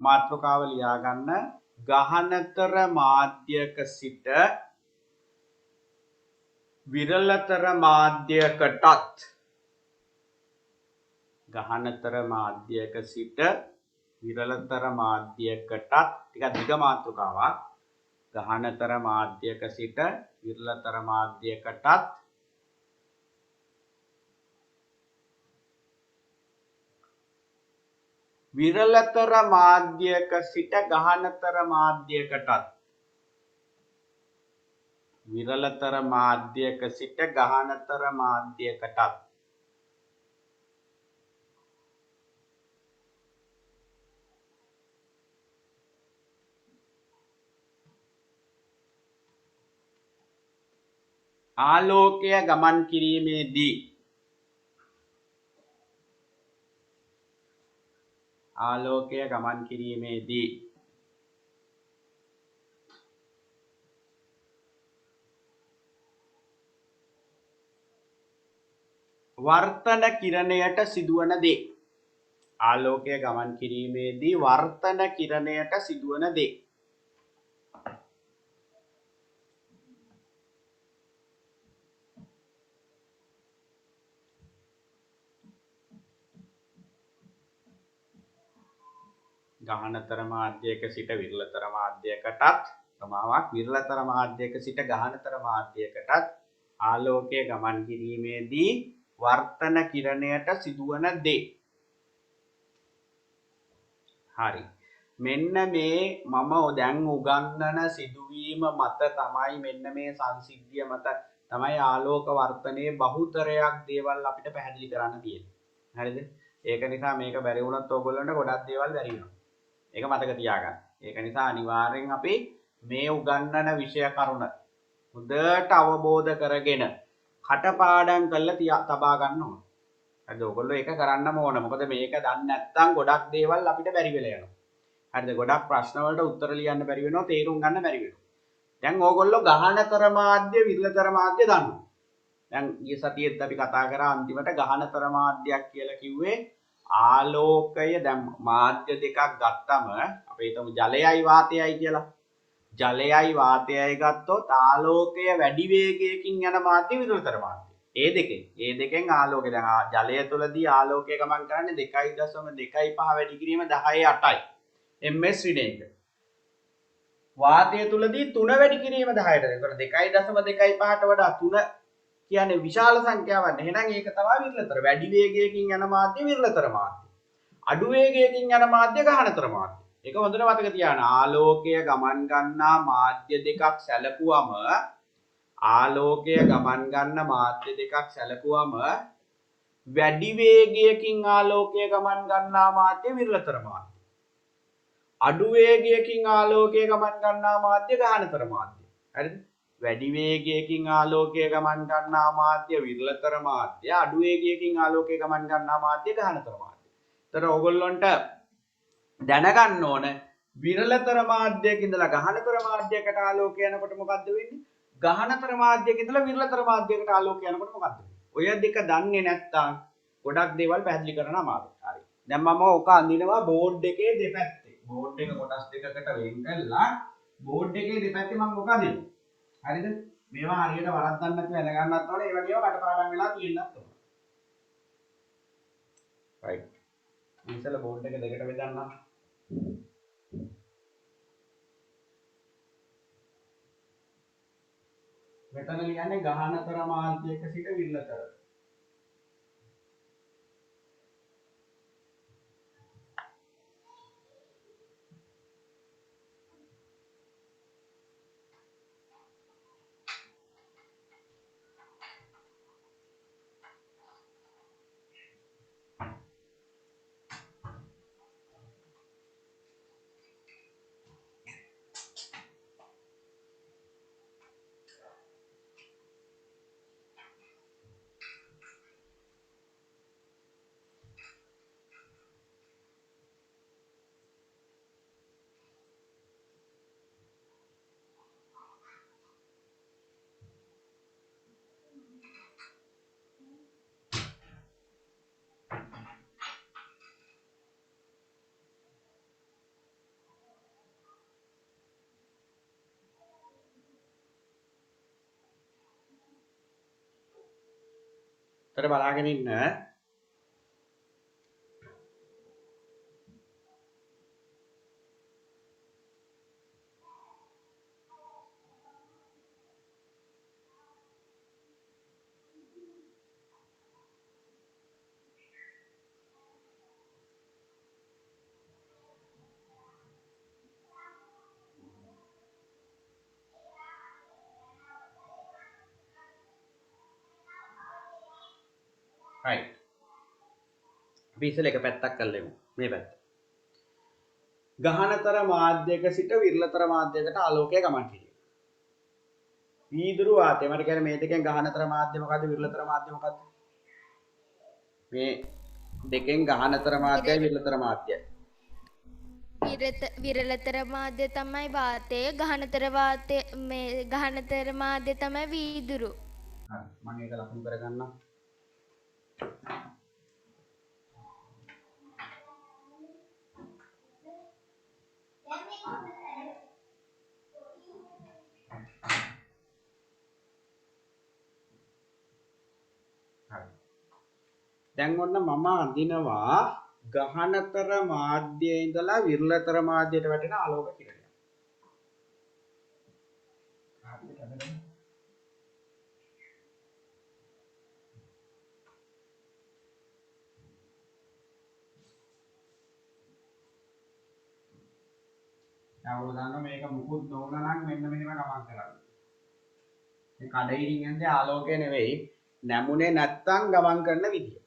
මාත්‍රකාව ලියා ගන්න. ගහනතර මාධ්‍යක සිට විරලතර මාධ්‍යකටත් ගහනතර මාධ්‍යක සිට විරලතර මාධ්‍යකටත් ටිකක් දිග මාතෘකාවක්. ගහනතර මාධ්‍යක සිට විරලතර මාධ්‍යකටත් විරලතර මාධ්‍යක සිට ගහනතර මාධ්‍යකටත් විරලතර මාධ්‍යක සිට ගහනතර මාධ්‍යකටත් ආලෝකය ගමන් කිරීමේදී ආලෝකය ගමන් කිරීමේදී වර්තන කිරණයට සිදුවන දේ. ආලෝකය ගමන් කිරීමේදී වර්තන කිරණයට සිදුවන දේ. ගහනතර මාධ්‍යක සිට විරලතර මාධ්‍යකටත් සමාවක් විරලතර මාධ්‍යක සිට ගහනතර මාධ්‍යකටත් ආලෝකය ගමන් කිරීමේදී වර්තන කිරණයට සිදුවන දේ. හරි. මෙන්න මේ මම දැන් උගන්වන සිදුවීම මත තමයි මෙන්න මේ සංසිද්ධිය මත තමයි ආලෝක වර්තනයේ බහුතරයක් දේවල් අපිට පැහැදිලි කරන්න තියෙන්නේ. හරිද? ඒක නිසා මේක බැරි වුණොත් ඕගොල්ලන්ට ගොඩක් දේවල් බැරි වෙනවා. ඒක මතක තියාගන්න. ඒක නිසා අනිවාර්යෙන් අපි මේ උගන්වන විෂය කරුණ හොඳට අවබෝධ කරගෙන කටපාඩම් කරලා තබා ගන්න ඕන. හරිද? ඔයගොල්ලෝ ඒක කරන්නම ඕන. මොකද මේක දන්නේ නැත්නම් ගොඩක් දේවල් අපිට බැරි වෙලා යනවා. හරිද? ගොඩක් ප්‍රශ්න වලට උත්තර ලියන්න බැරි වෙනවා, තේරුම් ගන්න බැරි වෙනවා. දැන් ඕගොල්ලෝ ගහනතර මාධ්‍ය, විරලතර මාධ්‍ය දන්නවා. දැන් ඊයේ සතියේත් අපි කතා කරා අන්තිමට ගහනතර මාධ්‍යයක් කියලා කිව්වේ ආලෝකය. දැන් මාධ්‍ය දෙකක් ගත්තම අපි හිතමු ජලයයි වාතයයි කියලා. ජලයයි වාතයයි ගත්තොත් ආලෝකය වැඩි වේගයකින් යන මාධ්‍ය විරලතර මාධ්‍ය. ඒ දෙකෙන් ආලෝකය දැන් ජලය තුලදී ආලෝකය ගමන් කරන්නේ 2.25 වැඩි කිරීම 10/8යි ms ඍණයක. වාතය තුලදී 3 වැඩි කිරීම 10ට. ඒකට 2.25ට වඩා 3 කියන්නේ විශාල සංඛ්‍යාවක්. එහෙනම් ඒක තමයි විරලතර. වැඩි වේගයකින් යන මාධ්‍ය විරලතර මාධ්‍ය. අඩු වේගයකින් යන මාධ්‍ය ගහනතර මාධ්‍ය. ඒක හොඳට මතක තියාගන්න. ආලෝකය ගමන් ගන්නා මාධ්‍ය දෙකක් සැලකුවම ආලෝකය ගමන් ගන්න මාධ්‍ය දෙකක් සැලකුවම වැඩි වේගයකින් ආලෝකය ගමන් ගන්නා මාධ්‍ය විරලතර මාධ්‍ය. අඩු වේගයකින් ආලෝකය ගමන් ගන්නා මාධ්‍ය ගහනතර මාධ්‍ය. හරිද? වැඩි වේගයකින් ආලෝකය ගමන් ගන්නා මාධ්‍ය විරලතර මාධ්‍ය. අඩු වේගයකින් ආලෝකය ගමන් ගන්නා මාධ්‍ය ගහනතර මාධ්‍ය. ඒතර ඕගොල්ලන්ට දැනගන්න ඕන විරලතර මාධ්‍යයක ඉඳලා ගහනතර මාධ්‍යයකට ආලෝකය යනකොට මොකද්ද වෙන්නේ? ගහනතර මාධ්‍යයක ඉඳලා විරලතර මාධ්‍යයකට ආලෝකය යනකොට මොකද්ද වෙන්නේ? ඔය දෙක දන්නේ නැත්නම් ගොඩක් දේවල් පැහැදිලි කරන්න අමාරුයි. හරි. දැන් මම ඔක අඳිනවා බෝඩ් එකේ දෙපැත්තේ. බෝඩ් එක කොටස් දෙකකට වෙන් කරලා බෝඩ් එකේ දෙපැත්තේ මම ඔක අඳිනවා. හරිද? මේවා හරියට වරද්දන්න නැතුව දැනගන්නත් ඕනේ. ඒ වගේම කටපාඩම් වෙලා තියෙන්නත් ඕනේ. right. ඉතින් බෝඩ් එක දෙකට බෙදන්න. මෙතන ලියන්නේ ගහනතර මාධ්‍යයක සිට විරලතර. තර බලාගෙන ඉන්න. right. අපි ඉස්සෙල්ලා එක පැත්තක් කරලා ඉමු. මේ පැත්ත. ගහනතර මාධ්‍යයක සිට විරලතර මාධ්‍යයකට ආලෝකය ගමන් කිරීම. වීදුරු වාතය. මට කියන්නේ මේ දෙකෙන් ගහනතර මාධ්‍ය මොකද්ද විරලතර මාධ්‍ය මොකද්ද? මේ දෙකෙන් ගහනතර මාධ්‍යයි විරලතර මාධ්‍යයි. විරලතර මාධ්‍ය තමයි වාතය, ගහනතර වාතය මේ ගහනතර මාධ්‍ය තමයි වීදුරු. හරි. මම ඒක ලකුණු කරගන්නම්. දැන් ඔන්න මම අඳිනවා ගහනතර මාධ්‍යයේ ඉඳලා විරලතර මාධ්‍යයට වැටෙන ආලෝක කිරණය. දැන් ඔයගොල්ලෝ මේක මුකුත් නොවුනා නම් මෙන්න මෙහෙම ගමන් කරන්න. මේ කඩයිරින් යන්නේ ආලෝකය නෙවෙයි නැමුනේ නැත්තම් ගමන් කරන විදිය.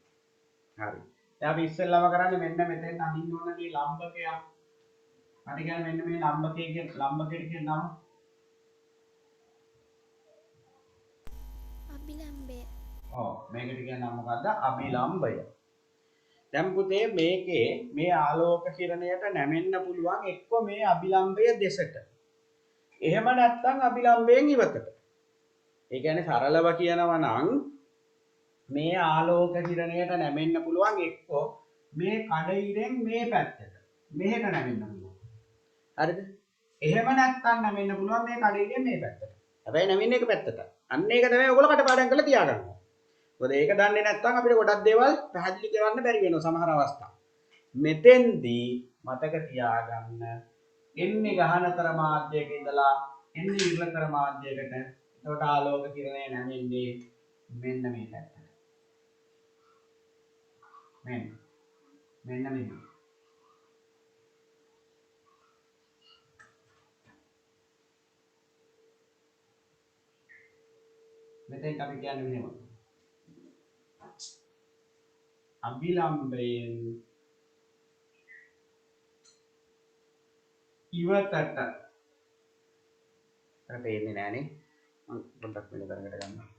හරි. දැන් අපි ඉස්සෙල්ලාම කරන්නේ මෙන්න මෙතෙන් අඳින්න ඕන මේ ලම්බකයක්. හරි කියන්නේ මෙන්න මේ ලම්බකයට කියන නම අභිලම්බය. ඔව් මේකට කියන නම මොකද්ද? අභිලම්බය. දැන් පුතේ මේකේ මේ ආලෝක කිරණයට නැමෙන්න පුළුවන් එක්ක මේ අභිලම්බය දෙසට. එහෙම නැත්නම් අභිලම්බයෙන් ඉවතට. ඒ කියන්නේ සරලව කියනවා නම් මේ ආලෝක කිරණයට නැමෙන්න පුළුවන් එක්ක මේ කඩයිරෙන් මේ පැත්තට. මෙහෙට නැමෙන්න පුළුවන්. හරිද? එහෙම නැත්නම් නැමෙන්න පුළුවන් මේ කඩයිරෙන් මේ පැත්තට. හැබැයි නැමෙන්නේ එක පැත්තට. අන්න ඒක තමයි ඔයගොල්ලෝ කටපාඩම් කරලා තියාගන්න. මොකද ඒක දන්නේ නැත්නම් අපිට ගොඩක් දේවල් පැහැදිලි කරන්න බැරි වෙනවා සමහර අවස්ථා. මෙතෙන්දී මතක තියාගන්න එන්නේ ගහනතර මාධ්‍යයක ඉඳලා එන්නේ විරලතර මාධ්‍යයකට. එතකොට ආලෝක කිරණය නැමෙන්නේ මෙන්න මේ පැත්තට. මෙන්න මෙන්න. මෙතෙන් අපි කියන්නේ මෙහෙම. අභිලම්බයෙන් ඉවතට. අර පේන්නේ නෑනේ. මම පොඩ්ඩක් වෙන කරකට ගන්නවා.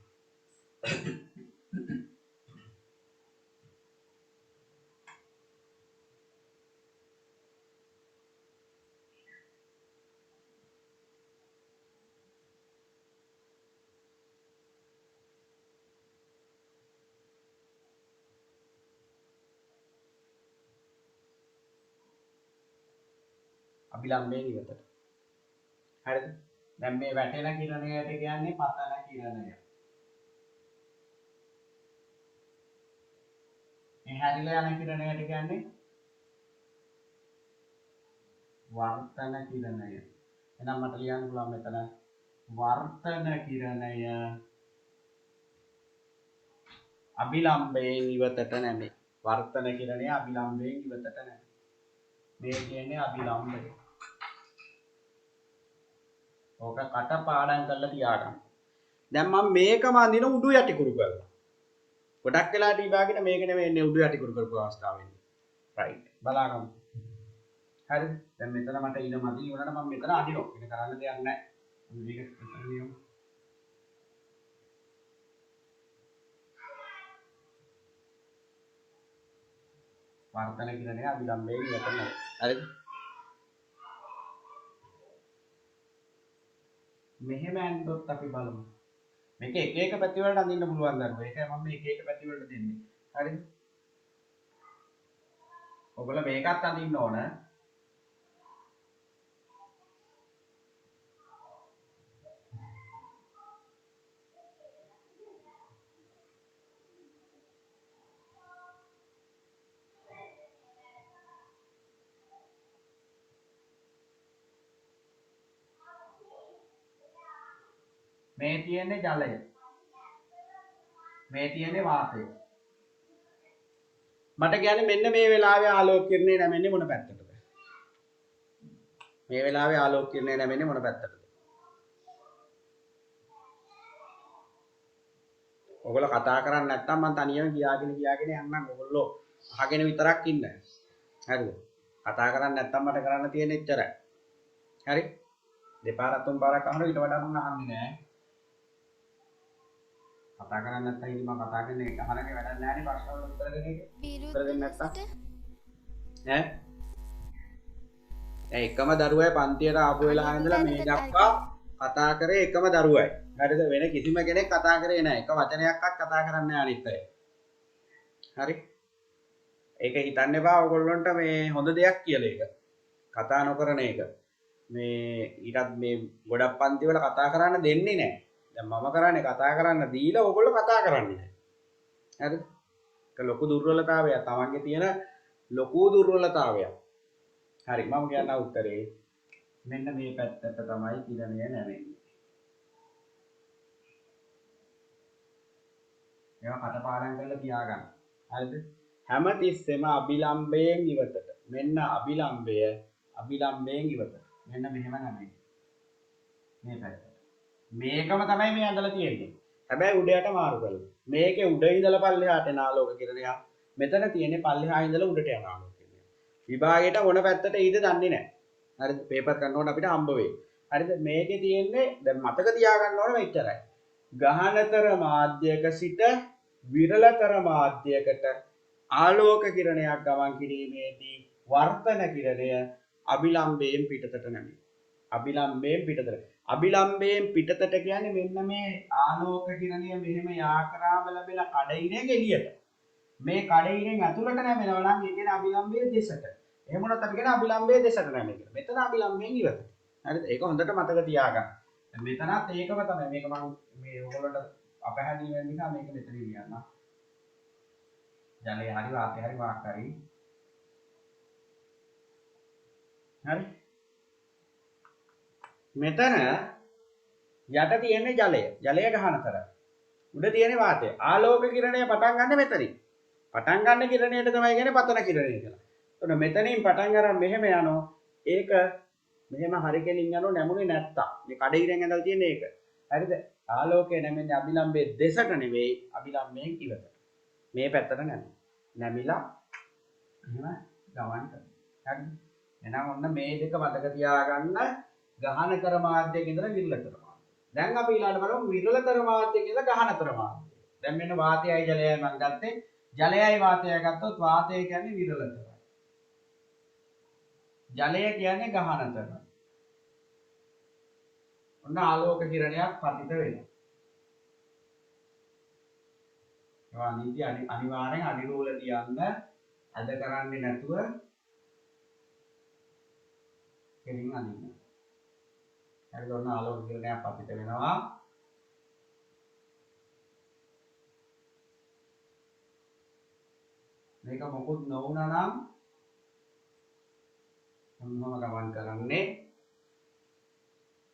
අභිලම්බයෙන් ඉවතට. හරිද? දැන් මේ වැටෙන කිරණයට කියන්නේ පතන කිරණය. මේ හැරිලා යන කිරණයට කියන්නේ වර්තන කිරණය. එහෙනම් මට ලියන්න පුළුවන් මෙතන වර්තන කිරණය අභිලම්බයෙන් ඉවතට නැමේ. වර්තන කිරණය අභිලම්බයෙන් ඉවතට නැමේ. මේ කියන්නේ අභිලම්බය. ඕක කටපාඩම් කරලා තියාගන්න. දැන් මම මේකම අඳින උඩු යටි කුරු කරලා. ගොඩක් වෙලාට විභාගෙට මේක නෙවෙයි උඩු යටි කුරු කරපු අවස්ථාවෙන්නේ. රයිට්. බලාගමු. හරිද? දැන් මෙතන මට ඉන මදි වුණාට මම මෙතන අඳිනවා. ඉන කරන්න දෙයක් නැහැ. මේක මෙතන නියම. වර්තන කිරණය අභිලම්බයෙන් ඉවතට නැමේ. හරිද? මෙහෙම ඇන්දොත් අපි බලමු. මේක එක එක පැති වලට අඳින්න පුළුවන් දරුවෝ. ඒකයි මම මේ එක එක පැති වලට දෙන්නේ. හරිද? ඔයගොල්ලෝ මේකත් අඳින්න ඕන. මේ තියෙන්නේ ජලය. මේ තියෙන්නේ වාතය. මට කියන්නේ මෙන්න මේ වෙලාවේ ආලෝක කිරණේ නැමෙන්නේ මොන පැත්තටද? මේ වෙලාවේ ආලෝක කිරණේ නැමෙන්නේ මොන පැත්තටද? ඔයගොල්ලෝ කතා කරන්නේ නැත්නම් මම තනියම ගියාගෙන යන්නම්. ඔයගොල්ලෝ අහගෙන විතරක් ඉන්න. හරිද? කතා කරන්නේ නැත්නම් මට කරන්න තියෙන එච්චරයි. හරි? දෙපාරක් තුන් පාරක් අහනවා ඊට වඩා මම අහන්නේ නැහැ. කතා කරන්නේ නැත්නම් ඉතින් මම කතා කරන එක අහනගේ වැඩක් නැහැ නේ ප්‍රශ්න වලට උත්තර දෙන එක. උත්තර දෙන්නේ නැත්නම් ඈ එකම දරුවයි පන්තියට ආපු වෙලාව ඉඳලා මේ දක්වා කතා කරේ එකම දරුවයි. හරිද? වෙන කිසිම කෙනෙක් කතා කරේ නැහැ. එක වචනයක්වත් කතා කරන්නේ නැහැ අනිත් අය. හරි? ඒක හිතන්න එපා ඔයගොල්ලන්ට මේ හොඳ දෙයක් කියලා ඒක. කතා නොකරන එක. මේ ඊටත් මේ ගොඩක් පන්ති වල කතා කරන්න දෙන්නේ නැහැ. දැන් මම කරන්නේ කතා කරන්න දීලා ඔයගොල්ලෝ කතා කරන්නේ නැහැ. හරිද? ඒක ලොකු දුර්වලතාවයක්. තමන්ගේ තියෙන ලොකු දුර්වලතාවයක්. හරි මම කියන්න උත්තරේ මෙන්න මේ පැත්තට තමයි කිරණය නැවෙන්නේ. ඒවා කටපාඩම් කරලා තියාගන්න. හරිද? හැම තිස්සෙම අභිලම්භයෙන් ඉවතට. මෙන්න අභිලම්භයෙන් ඉවතට. මෙන්න මෙහෙම නැමෙන්නේ. මේ පැත්තට. මේකම තමයි මේ ඇඳලා තියෙන්නේ. හැබැයි උඩ යට මාරු කරලා. මේකේ උඩ ඉඳලා පල්ලෙහාට එන ආලෝක කිරණය. මෙතන තියෙන්නේ පල්ලෙහා ඉඳලා උඩට යන ආලෝක කිරණය. විභාගයට මොන පැත්තට ඊද දන්නේ නැහැ. හරිද? පේපර් කරනකොට අපිට හම්බ වෙයි. හරිද? මේකේ තියෙන්නේ දැන් මතක තියාගන්න ඕන මෙච්චරයි. ගහනතර මාධ්‍යයක සිට විරලතර මාධ්‍යයකට ආලෝක කිරණයක් ගමන් කිරීමේදී වර්තන කිරණය අභිලම්භයෙන් පිටතට නැමෙයි. අභිලම්භයෙන් පිටතට. අභිලම්භයෙන් පිටතට කියන්නේ මෙන්න මේ ආලෝක කිරණය මෙහෙම යා කරාම ලැබෙන කඩයිරෙන් එළියට. මේ කඩයිරෙන් ඇතුළට නැමෙනවා නම් ඒ කියන්නේ අභිලම්භයේ දෙසට. එහෙම වුණත් අපි කියන අභිලම්භයේ දෙසට නැමෙයි කියලා. මෙතන අභිලම්භයෙන් ඉවත. හරිද? ඒක හොඳට මතක තියාගන්න. මෙතනත් ඒකම තමයි. මේක මම මේ ඔයගොල්ලන්ට අපහැදිලි වෙන නිසා මේක මෙතන ලියන්න. ජලය හරි වාතය හරි වාහක හරි. හරි. මෙතන යට තියෙන්නේ ජලය. ජලය ගහනතර. උඩ තියෙන්නේ වාතය. ආලෝක කිරණය පටන් ගන්න මෙතනින්. පටන් ගන්න කිරණයට තමයි කියන්නේ පතන කිරණය කියලා. එතකොට මෙතනින් පටන් අරන් මෙහෙම යනවා. ඒක මෙහෙම හරි කෙලින් යනවා නැමුනේ නැත්තම්. මේ කඩිරෙන් ඇඳලා තියෙන එක. හරිද? ආලෝකය නැමෙන්නේ අභිලම්භයේ දෙසට නෙවෙයි අභිලම්භයෙන් ඉවතට. මේ පැත්තට නැමෙයි. නැමිලා එහෙම ගමන් කරනවා. හරිද? එහෙනම් ඔන්න මේ දෙක මතක තියාගන්න ගහනතර මාධ්‍යයක ඉඳලා විරලතර මාධ්‍ය. දැන් අපි ඊළඟට බලමු විරලතර මාධ්‍යයක ඉඳලා ගහනතර මාධ්‍ය. දැන් මෙන්න වාතයයි ජලයයි මම ගත්තේ. ජලයයි වාතයයි ගත්තොත් වාතය කියන්නේ විරලතරයි. ජලය කියන්නේ ගහනතර. ඔන්න ආලෝක කිරණයක් පතිත වෙනවා. ඒවා නීති අනිවාර්යෙන් අඩිරෝල තියන්න අද කරන්නේ නැතුව කෙලින් අදින්න. හරිද? ඔන්න ආලෝක කිරණයක් පතිත වෙනවා. මේක මොකුත් නොවුනා නම් මොනම ගමන් කරන්නේ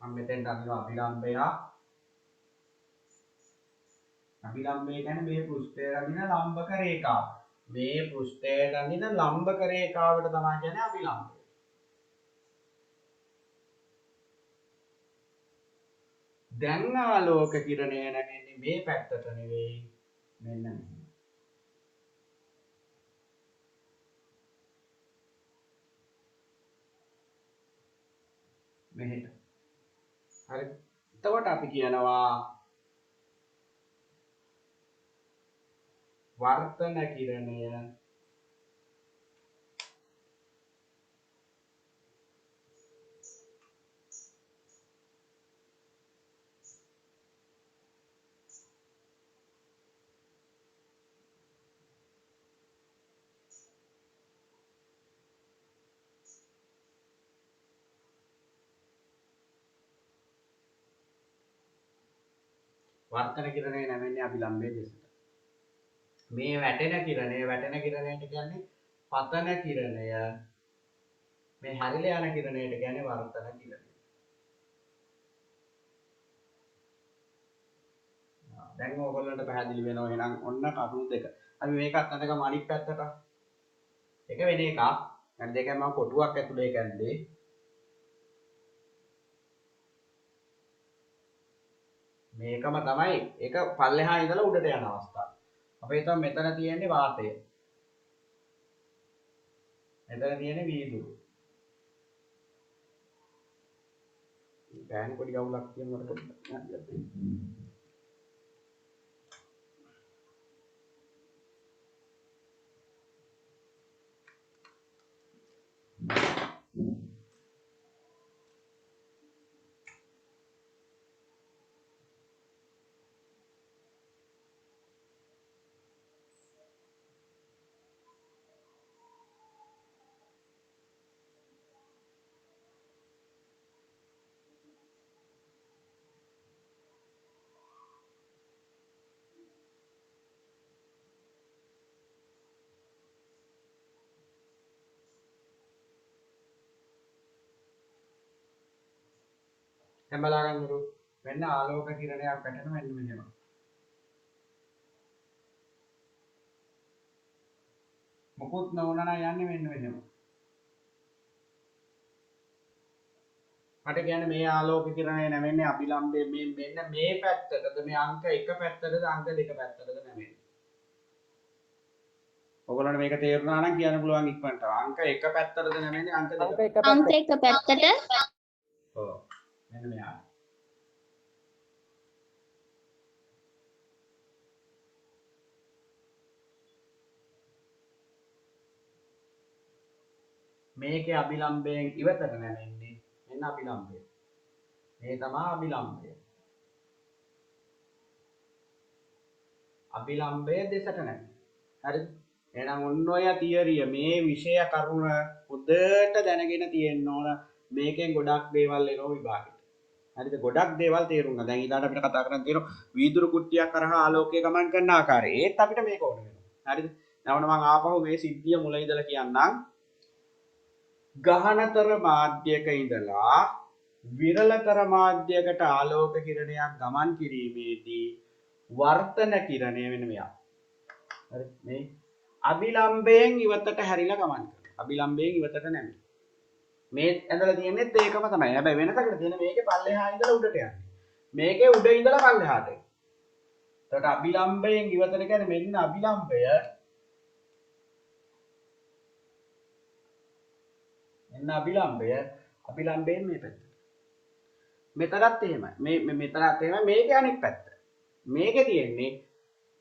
මම මෙතෙන්ට අදිනවා අභිලම්භය. අභිලම්භය කියන්නේ මේ පෘෂ්ඨයට අදින ලම්බක රේඛාව. මේ පෘෂ්ඨයට අදින ලම්බක රේඛාවට තමයි කියන්නේ අභිලම්භය. දැන් ආලෝක කිරණය නැගෙන්නේ මේ පැත්තට නෙවෙයි මෙන්න මෙහෙම. මෙහෙට. හරි. එතකොට අපි කියනවා වර්තන කිරණය වර්තන කිරණය නැමෙන්නේ අභිලම්භයේ දෙසට. මේ වැටෙන කිරණයට කියන්නේ පතන කිරණය. මේ හැරිලා යන කිරණයට කියන්නේ වර්තන කිරණය. දැන් ඕගොල්ලන්ට පැහැදිලි වෙනවා එහෙනම් ඔන්න කරුණු දෙක. අපි මේකත් අතකම අනිත් පැත්තට. එක වෙන එකක්. දැන් දෙකම මම කොටුවක් ඇතුලේ කැන්දේ. මේකම තමයි ඒක පල්ලෙහා ඉඳලා උඩට යන අවස්ථාව. අපි හිතමු මෙතන තියෙන්නේ වාතය. මෙතන තියෙන්නේ වීදුරු. ගෑනි පොඩි ගවුලක් තියෙනකොට පොඩ්ඩක් දැන් බලා ගන්නකො මෙන්න ආලෝක කිරණයක් පැටෙන මෙන්න මෙහෙම. මොකුත් නොවුනා නම් යන්නේ මෙන්න මෙහෙම. මට කියන්නේ මේ ආලෝක කිරණය නැමෙන්නේ අභිලම්බයේ මෙන්න මේ පැත්තටද මේ අංක 1 පැත්තටද අංක 2 පැත්තටද නැමෙන්නේ. ඔයගොල්ලන්ට මේක තේරුණා නම් කියන්න පුළුවන් ඉක්මනට. අංක 1 පැත්තටද නැමෙන්නේ අංක 2 අංක 1 පැත්තට. ඔව්. මෙන්න මෙහා. මේකේ අභිලම්බයෙන් ඉවතට නැමෙන්නේ මෙන්න අභිලම්බය. මේ තමයි අභිලම්බය. අභිලම්බය දෙසට නැමෙන්නේ. හරිද? එහෙනම් ඔන්න ඔය තියරිය මේ විෂය කරුණ හොඳට දැනගෙන තියෙන්න ඕන. මේකෙන් ගොඩක් දේවල් එනවා විභාගෙට. හරිද? ගොඩක් දේවල් තේරුම් ගන්න. දැන් ඊළඟට අපිට කතා කරන්න තියෙනවා වීදුරු කුට්ටියක් කරහා ආලෝකය ගමන් කරන ආකාරය. ඒත් අපිට මේක ඕන වෙනවා. හරිද? නැවන මම ආපහු මේ සිද්ධිය මුල ඉඳලා කියන්නම්. ගහනතර මාධ්‍යයක ඉඳලා විරලතර මාධ්‍යයකට ආලෝක කිරණයක් ගමන් කිරීමේදී වර්තන කිරණය වෙන මෙයා. හරි මේ අභිලම්බයෙන් ඉවතට හැරිලා ගමන් කරනවා. අභිලම්බයෙන් ඉවතට නැමෙයි. මේ ඇඳලා තියෙන්නේ ඒකම තමයි. හැබැයි වෙනසකට තියෙන මේකේ පල්ලෙහා ඉඳලා උඩට යන්නේ. මේකේ උඩ ඉඳලා පල්ලෙහාට. එතකොට අභිලම්බයෙන් ඉවතට කියන්නේ මෙන්න අභිලම්බය. මෙන්න අභිලම්බය. අභිලම්බයෙන් මේ පැත්ත. මෙතනත් එහෙමයි. මෙතනත් එහෙමයි. මේකේ අනිත් පැත්ත. මේකේ තියෙන්නේ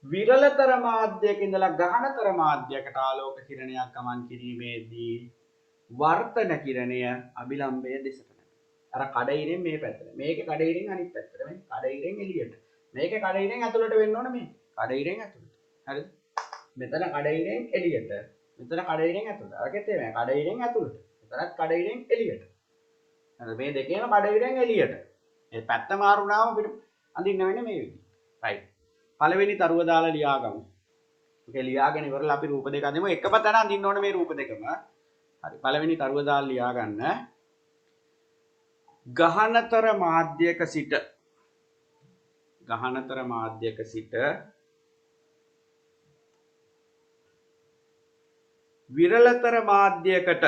විරලතර මාධ්‍යයක ඉඳලා ගහනතර මාධ්‍යයකට ආලෝක කිරණයක් ගමන් කිරීමේදී වර්තන කිරණය අභිලම්බය දෙසට අර කඩයිරෙන් මේ පැත්තට මේකේ කඩයිරෙන් අනිත් පැත්තට මේ කඩයිරෙන් එළියට මේකේ කඩයිරෙන් ඇතුළට වෙන්න ඕන මේ කඩයිරෙන් ඇතුළට හරිද මෙතන කඩයිරෙන් එළියට මෙතන කඩයිරෙන් ඇතුළට අරකෙත් එමේ කඩයිරෙන් ඇතුළට මෙතනත් කඩයිරෙන් එළියට හරිද මේ දෙකේම කඩයිරෙන් එළියට මේ පැත්ත මාරුනාම අපිට අඳින්න වෙන්නේ මේ විදිහට රයිට් පළවෙනි තරුව දාලා ලියා ගමු. ඔකේ ලියාගෙන ඉවරලා අපි රූප දෙක අඳිමු. එකම තැන අඳින්න ඕනේ මේ රූප දෙකම. හරි. පළවෙනි තරුව දාලා ලියා ගන්න. ගහනතර මාධ්‍යක සිට විරලතර මාධ්‍යයකට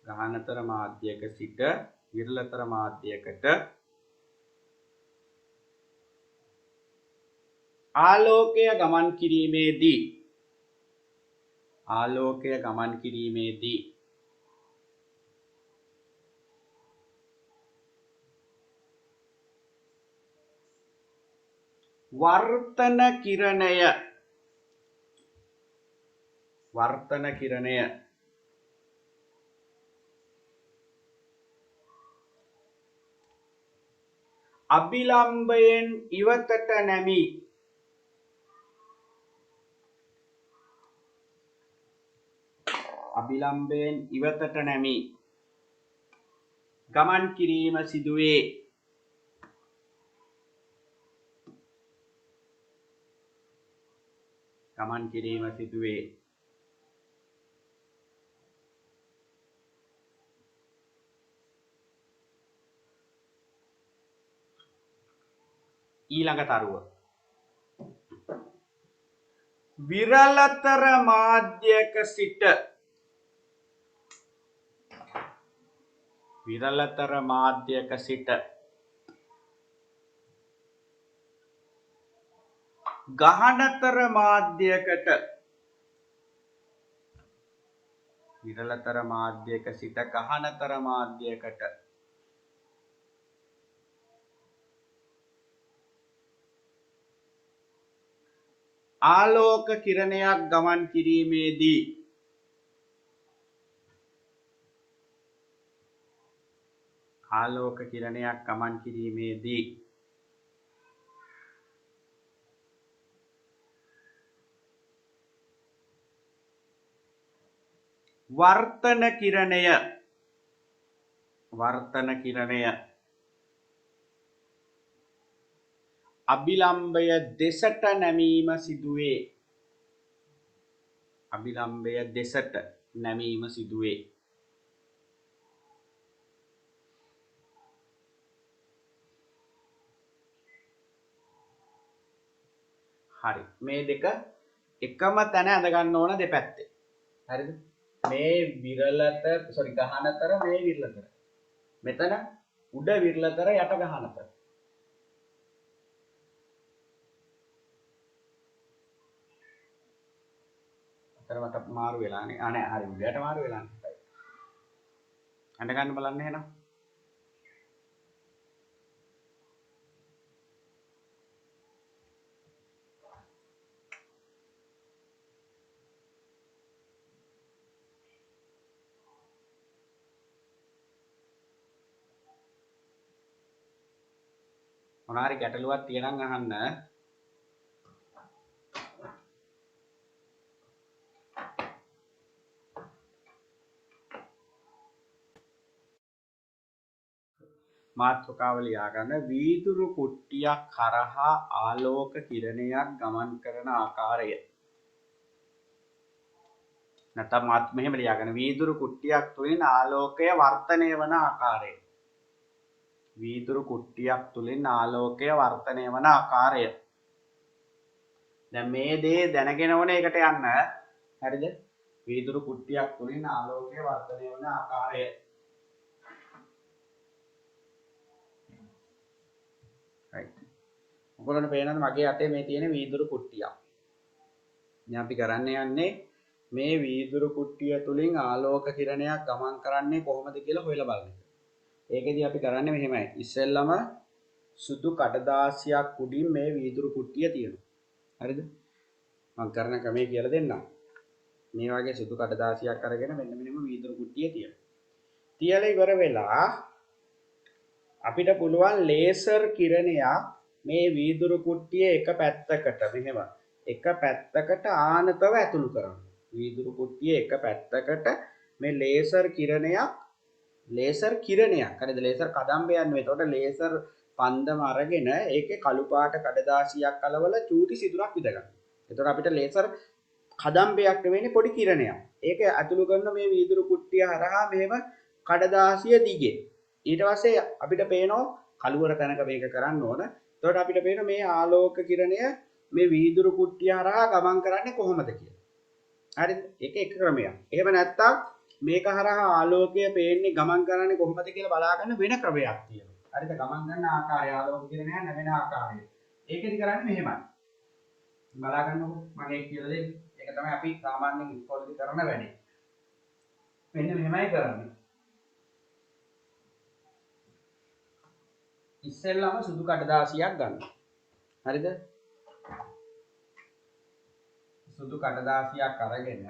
ගහනතර මාධ්‍යක සිට විරලතර මාධ්‍යයකට ආලෝකය ගමන් කිරීමේදී වර්තන කිරණය අභිලම්බයෙන් ඉවතට නැමි ගමන් කිරීම සිදුවේ. ඊළඟ තරුව විරලතර මාධ්‍යක සිට විරලතර මාධ්‍යක සිට ගහනතර මාධ්‍යකට විරලතර මාධ්‍යක සිට ගහනතර මාධ්‍යකට ආලෝක කිරණයක් ගමන් කිරීමේදී ආලෝක කිරණයක් ගමන් කිරීමේදී වර්තන කිරණය අභිලම්බය දෙසට නැමීම සිදුවේ. අභිලම්බය දෙසට නැමීම සිදුවේ. හරි. මේ දෙක එකම තැන ඇඳ ගන්න ඕන දෙපැත්තේ. හරිද? මේ ගහනතර මේ විරලතර. මෙතන උඩ විරලතර යට ගහනතර. මට මාරු වෙලානේ. නෑ හරි උඩට මාරු වෙලානේ. අඬ ගන්න බලන්න එහෙනම්. මොනාරි ගැටලුවක් තියෙනම් අහන්න. මාතෘකාව ලියා ගන්න. වීදුරු කුට්ටියක් කරහා ආලෝක කිරණයක් ගමන් කරන ආකාරය. නැත්නම් මෙහෙම ලියා ගන්න. වීදුරු කුට්ටියක් තුලින් ආලෝකය වර්ධනය වන ආකාරය. වීදුරු කුට්ටියක් තුලින් ආලෝකය වර්ධනය වන ආකාරය. දැන් මේ දේ දැනගෙන ඕනේ ඒකට යන්න. හරිද? වීදුරු කුට්ටියක් තුලින් ආලෝකය වර්ධනය වන ආකාරය. ඔයගොල්ලන්ට පේනවද මගේ අතේ මේ තියෙන වීදුරු කුට්ටියක්. දැන් අපි කරන්න යන්නේ මේ වීදුරු කුට්ටිය තුලින් ආලෝක කිරණයක් ගමන් කරන්නේ කොහොමද කියලා හොයලා බලන්න. ඒකෙදි අපි කරන්නේ මෙහෙමයි. ඉස්සෙල්ලම සුදු කඩදාසියක් උඩින් මේ වීදුරු කුට්ටිය තියෙනවා. හරිද? මම කරන ක්‍රමය කියලා දෙන්නම්. මේ වගේ සුදු කඩදාසියක් අරගෙන මෙන්න මෙහෙම වීදුරු කුට්ටිය තියෙනවා. තියලා ඉවර වෙලා අපිට පුළුවන් ලේසර් කිරණයක් මේ වීදුරු කුට්ටියේ එක පැත්තකට මෙහෙම එක පැත්තකට ආනතව ඇතුළු කරන්න. වීදුරු කුට්ටියේ එක පැත්තකට මේ ලේසර් කිරණයක් හරිද? ලේසර් කදම්බයක් නෙවෙයි. එතකොට ලේසර් පන්දම අරගෙන ඒකේ කළු පාට කඩදාසියක් අලවල චූටි සිදුරක් විද ගන්න. එතකොට අපිට ලේසර් කදම්බයක් නෙවෙයිනේ පොඩි කිරණයක්. ඒක ඇතුළු කරන මේ වීදුරු කුට්ටිය හරහා මෙහෙම කඩදාසිය දිගේ. ඊට පස්සේ අපිට පේනවා කළුවර තැනක මේක කරන්න ඕන. එතකොට අපිට පේන මේ ආලෝක කිරණය මේ වීදුරු කුට්ටිය හරහා ගමන් කරන්නේ කොහොමද කියලා. හරිද? ඒක එක ක්‍රමයක්. එහෙම නැත්නම් මේක හරහා ආලෝකය පේන්නේ ගමන් කරන්නේ කොහොමද කියලා බලා ගන්න වෙන ක්‍රමයක් තියෙනවා. හරිද? ගමන් කරන ආකාරය ආලෝක කිරණය නැවෙන ආකාරය. ඒකෙදි කරන්නේ මෙහෙමයි. බලා ගන්නකො මම ඒක කියලා දෙන්න. ඒක තමයි අපි සාමාන්‍යයෙන් ඉස්කෝලේදී කරන වැඩේ. මෙන්න මෙහෙමයි කරන්නේ. ඉස්සෙල්ලාම සුදු කඩදාසියක් ගන්න. හරිද? සුදු කඩදාසියක් අරගෙන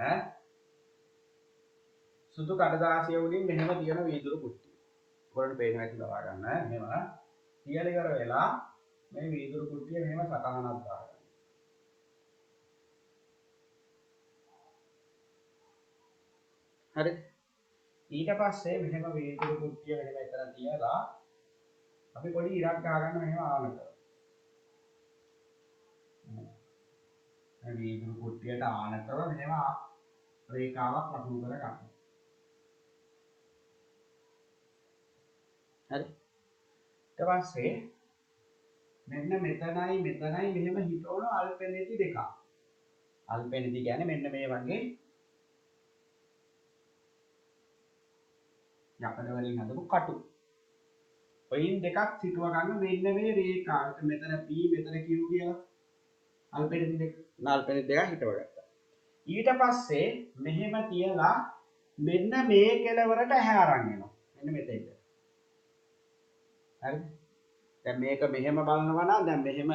සුදු කඩදාසිය උඩින් මෙහෙම තියෙන වීදුරු කුට්ටිය. ඔයගොල්ලන්ට පේනවා කියලා බලා ගන්න. මෙහෙම තියලා ඉවර වෙලා මේ වීදුරු කුට්ටිය මෙහෙම සටහනක් දාගන්න. හරිද? ඊට පස්සේ මෙහෙම වීදුරු කුට්ටිය මෙහෙම එතන තියලා අපි පොඩි ඉරක් ගහගන්න මෙහෙම ආනට. මේ වීදුරු කුට්ටියට ආනතව මෙහෙම රේඛාවක් ලකුණු කර ගන්න. හරි. ඊට පස්සේ මෙන්න මෙතනයි මෙහෙම හිටවන අල්පෙනිති දෙකක්. අල්පෙනිති කියන්නේ මෙන්න මේ වගේ යකඩ වලින් හදපු කටු. ඔයින් දෙකක් සිටුව ගන්න මෙන්න මේ රේඛාවට මෙතන P මෙතන Q කියලා අල්පෙනිති දෙක. අල්පෙනිති දෙක හිටව ගත්තා. ඊට පස්සේ මෙහෙම තියලා මෙන්න මේ කෙලවරට ඇහැ අරන් එනවා. මෙන්න මෙතෙන්ට. හරිද? දැන් මේක මෙහෙම බලනවා නම් දැන් මෙහෙම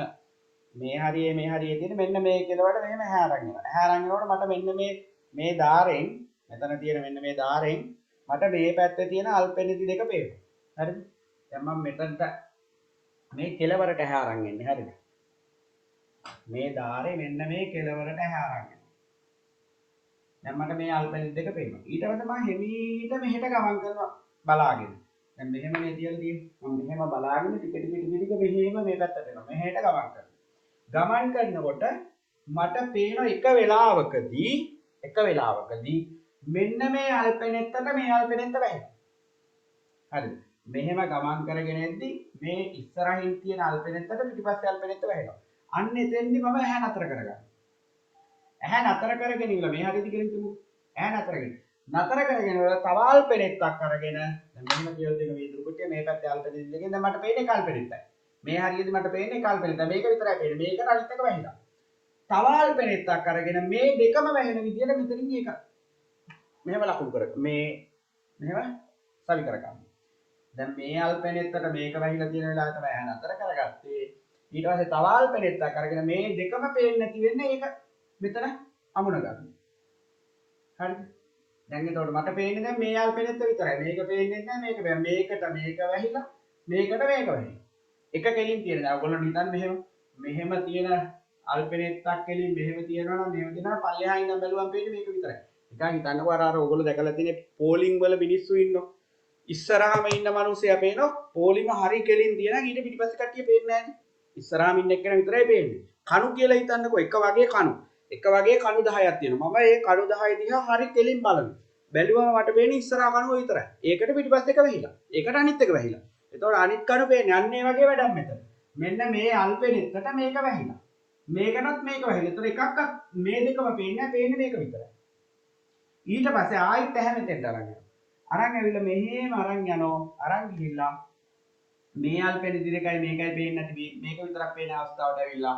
මේ හරියේ තියෙන මෙන්න මේ කෙලවරට මෙහෙම ඇහැ අරන් එනවා. ඇහැ අරන් එනකොට මට මෙන්න මේ ධාරයෙන් මෙතන තියෙන මෙන්න මේ ධාරයෙන් මට මේ පැත්තේ තියෙන අල්පෙනිති දෙක පේනවා. හරිද? දැන් මම මෙතනට මේ කෙලවරට ඇහැ අරන් එන්නේ. හරිද? මේ ධාරේ මෙන්න මේ කෙලවරට ඇහැ අරන් එනවා. දැන් මට මේ අල්පෙනිති දෙක පේනවා. ඊට පස්සේ මම හිමීට මෙහෙට ගමන් කරනවා බලාගෙන. දැන් මෙහෙම මේ තියලා තියෙන්නේ. මම මෙහෙම බලාගෙන ටික මෙහෙම මේ පැත්තට එනවා. මෙහෙට ගමන් කරනවා. ගමන් කරනකොට මට පේන එක වෙලාවකදී මෙන්න මේ අල්පෙනෙත්තට මේ අල්පෙනෙත්ත වැහෙනවා. හරිද? මෙහෙම ගමන් කරගෙන යද්දි මේ ඉස්සරහින් තියෙන අල්පෙනෙත්තට පිටිපස්සේ අල්පෙනෙත්ත වැහෙනවා. අන්න එතෙන්දි මම ඇහැ නතර කරගන්නවා. ඇහැ නතර කරගෙන ඉන්න මේ හරියද කියලා හිතමු. ඇහැ නතර කරගෙන තව අල්පෙනෙත්තක් අරගෙන දැන් මෙහෙම කියලා දෙන වීදුරු කුට්ටිය මේ පැත්තේ අල්පෙනෙත්ත දෙකෙන් දැන් මට පේන්නේ අල්පෙනෙත්තයි. මේ හරියදී මට පේන්නේ අල්පෙනෙත්ත. මේක විතරයි පේන්නේ. මේකට අනිත් එක වැහිලා. තව අල්පෙනෙත්තක් අරගෙන මේ දෙකම වැහෙන විදියට මෙතනින් එක මෙහෙම ලකුණු කර මේ මෙහෙම සවි කරගන්න. දැන් මේ අල්පෙනෙත්තට මේක වැහිලා තියෙන වෙලාව තමයි ඇහැ නතර කරගත්තේ. ඊට පස්සේ තව අල්පෙනෙත්තක් අරගෙන මේ දෙකම පේන්නේ නැති වෙන්නේ ඒක මෙතන අමුණ ගන්න. හරිද? දැන් එතකොට මට පේන්නේ දැන් මේ අල්පෙනෙත්ත විතරයි. මේක පේන්නේ නැහැ මේක බෑ. මේකට මේක වැහිලා මේකට මේක වැහිලා. එක කෙලින් තියෙන. දැන් ඔයගොල්ලෝ හිතන්න මෙහෙම තියෙන අල්පෙනෙත්තක් කෙලින් මෙහෙම තියෙනවා නම් මෙහෙම තියෙනවා පල්ලෙහා ඉඳන් බැලුවම පේන්නේ මේක විතරයි. නිකන් හිතන්නකෝ අර ඔයගොල්ලෝ දැකලා තියෙන පෝලිං වල මිනිස්සු ඉන්නවා. ඉස්සරහම ඉන්න මිනිස්සයා පේනවා පෝලිම හරි කෙලින් තියෙනවා ඊට පිටිපස්සේ කට්ටිය පේන්නේ නැහැ. ඉස්සරහම ඉන්න එක්කෙනා විතරයි පේන්නේ. කණු කියලා හිතන්නකෝ එක වගේ කණු 10ක් තියෙනවා. මම මේ කණු 10 දිහා හරි කෙලින් බලනවා. බැලුවම මට පේන්නේ ඉස්සරහා කණුව විතරයි. ඒකට පිටිපස්සේ එක වැහිලා. ඒකට අනිත් එක වැහිලා. එතකොට අනිත් කණු පේන්නේ අන්න ඒ වගේ වැඩක් මෙතන. මෙන්න මේ අල්පෙනෙත්තට මේක වැහිලා. මේකටත් මේක වැහිලා. එතකොට එකක්වත් මේ දෙකම පේන්නේ නැහැ. පේන්නේ මේක විතරයි. ඊට පස්සේ ආයෙත් ඇහැ මෙතෙන්ට අරන් යනවා. අරන් ඇවිල්ලා මෙහෙම අරන් යනවා. අරන් ගිහිල්ලා මේ අල්පෙනිති දෙකයි මේකයි පේන්නේ නැති මේක විතරක් පේන අවස්ථාවට ඇවිල්ලා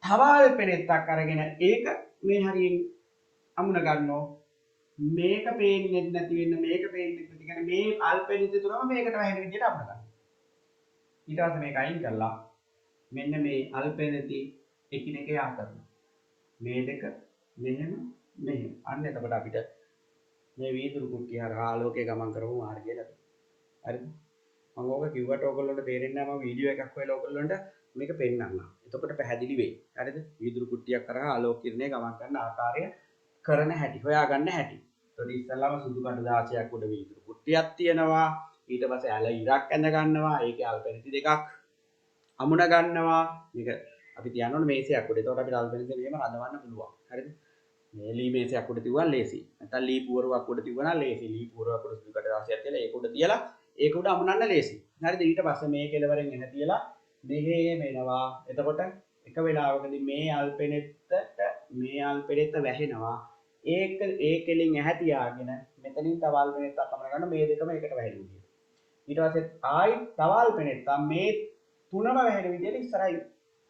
තව අල්පෙනෙත්තක් අරගෙන ඒක මේ හරියෙන් අමුණ ගන්නවා. මේක පේන්නේ නැති වෙන්න මේක පේන්නේ නැති කියන්නේ මේ අල්පෙනිති තුනම මේකට වැහෙන විදිහට අමුණ ගන්නවා. ඊට පස්සේ මේක අයින් කරලා මෙන්න මේ අල්පෙනිති එකිනෙක යා කරනවා. මේ දෙක මෙහෙම අන්න එතකොට අපිට මේ වීදුරු කුට්ටිය හරහා ආලෝකයේ ගමන් කරමු මාර්ගය ලැබෙනවා. හරිද? මම ඕක කිව්වට ඔයගොල්ලන්ට තේරෙන්නේ නැහැ. මම වීඩියෝ එකක් හොයලා ඔයගොල්ලන්ට මේක පෙන්නන්නම්. එතකොට පැහැදිලි වෙයි. හරිද? වීදුරු කුට්ටියක් කරහා ආලෝක කිරණය ගමන් කරන ආකාරය කරන හැටි හොයාගන්න හැටි. එතකොට ඉස්සල්ලාම සුදු කඩදාසියක් උඩ වීදුරු කුට්ටියක් තියෙනවා. ඊට පස්සේ ඇල ඉරක් ඇඳ ගන්නවා. ඒකේ අල්පෙනිති දෙකක් අමුණ ගන්නවා. මේක අපි තියන්න ඕනේ මේසයක් උඩ. එතකොට අපිට අල්පෙනිති මෙහෙම හදවන්න පුළුවන්. හරිද? මේ ලී මේසයක් උඩ තියුවා ලේසි. නැත්නම් ලී පුවරුවක් උඩ තියුවා නම් ලේසි. ලී පුවරුවක් උඩ සුදු කඩදාසියක් තියලා ඒක උඩ තියලා ඒක උඩ අමුණන්න ලේසි. හරිද? ඊට පස්සේ මේ කෙලවරෙන් එන තියලා මෙහෙම එනවා. එතකොට එක වෙලාවකදී මේ අල්පෙනෙත්ත වැහෙනවා. ඒක ඒ කෙලින් ඇහැ තියාගෙන මෙතනින් තව අල්පෙනෙත්තක් අමර ගන්න මේ දෙකම එකට වැහෙන විදියට. ඊට පස්සේ ආයි තව අල්පෙනෙත්තක් මේ තුනම වැහෙන විදියට ඉස්සරහින්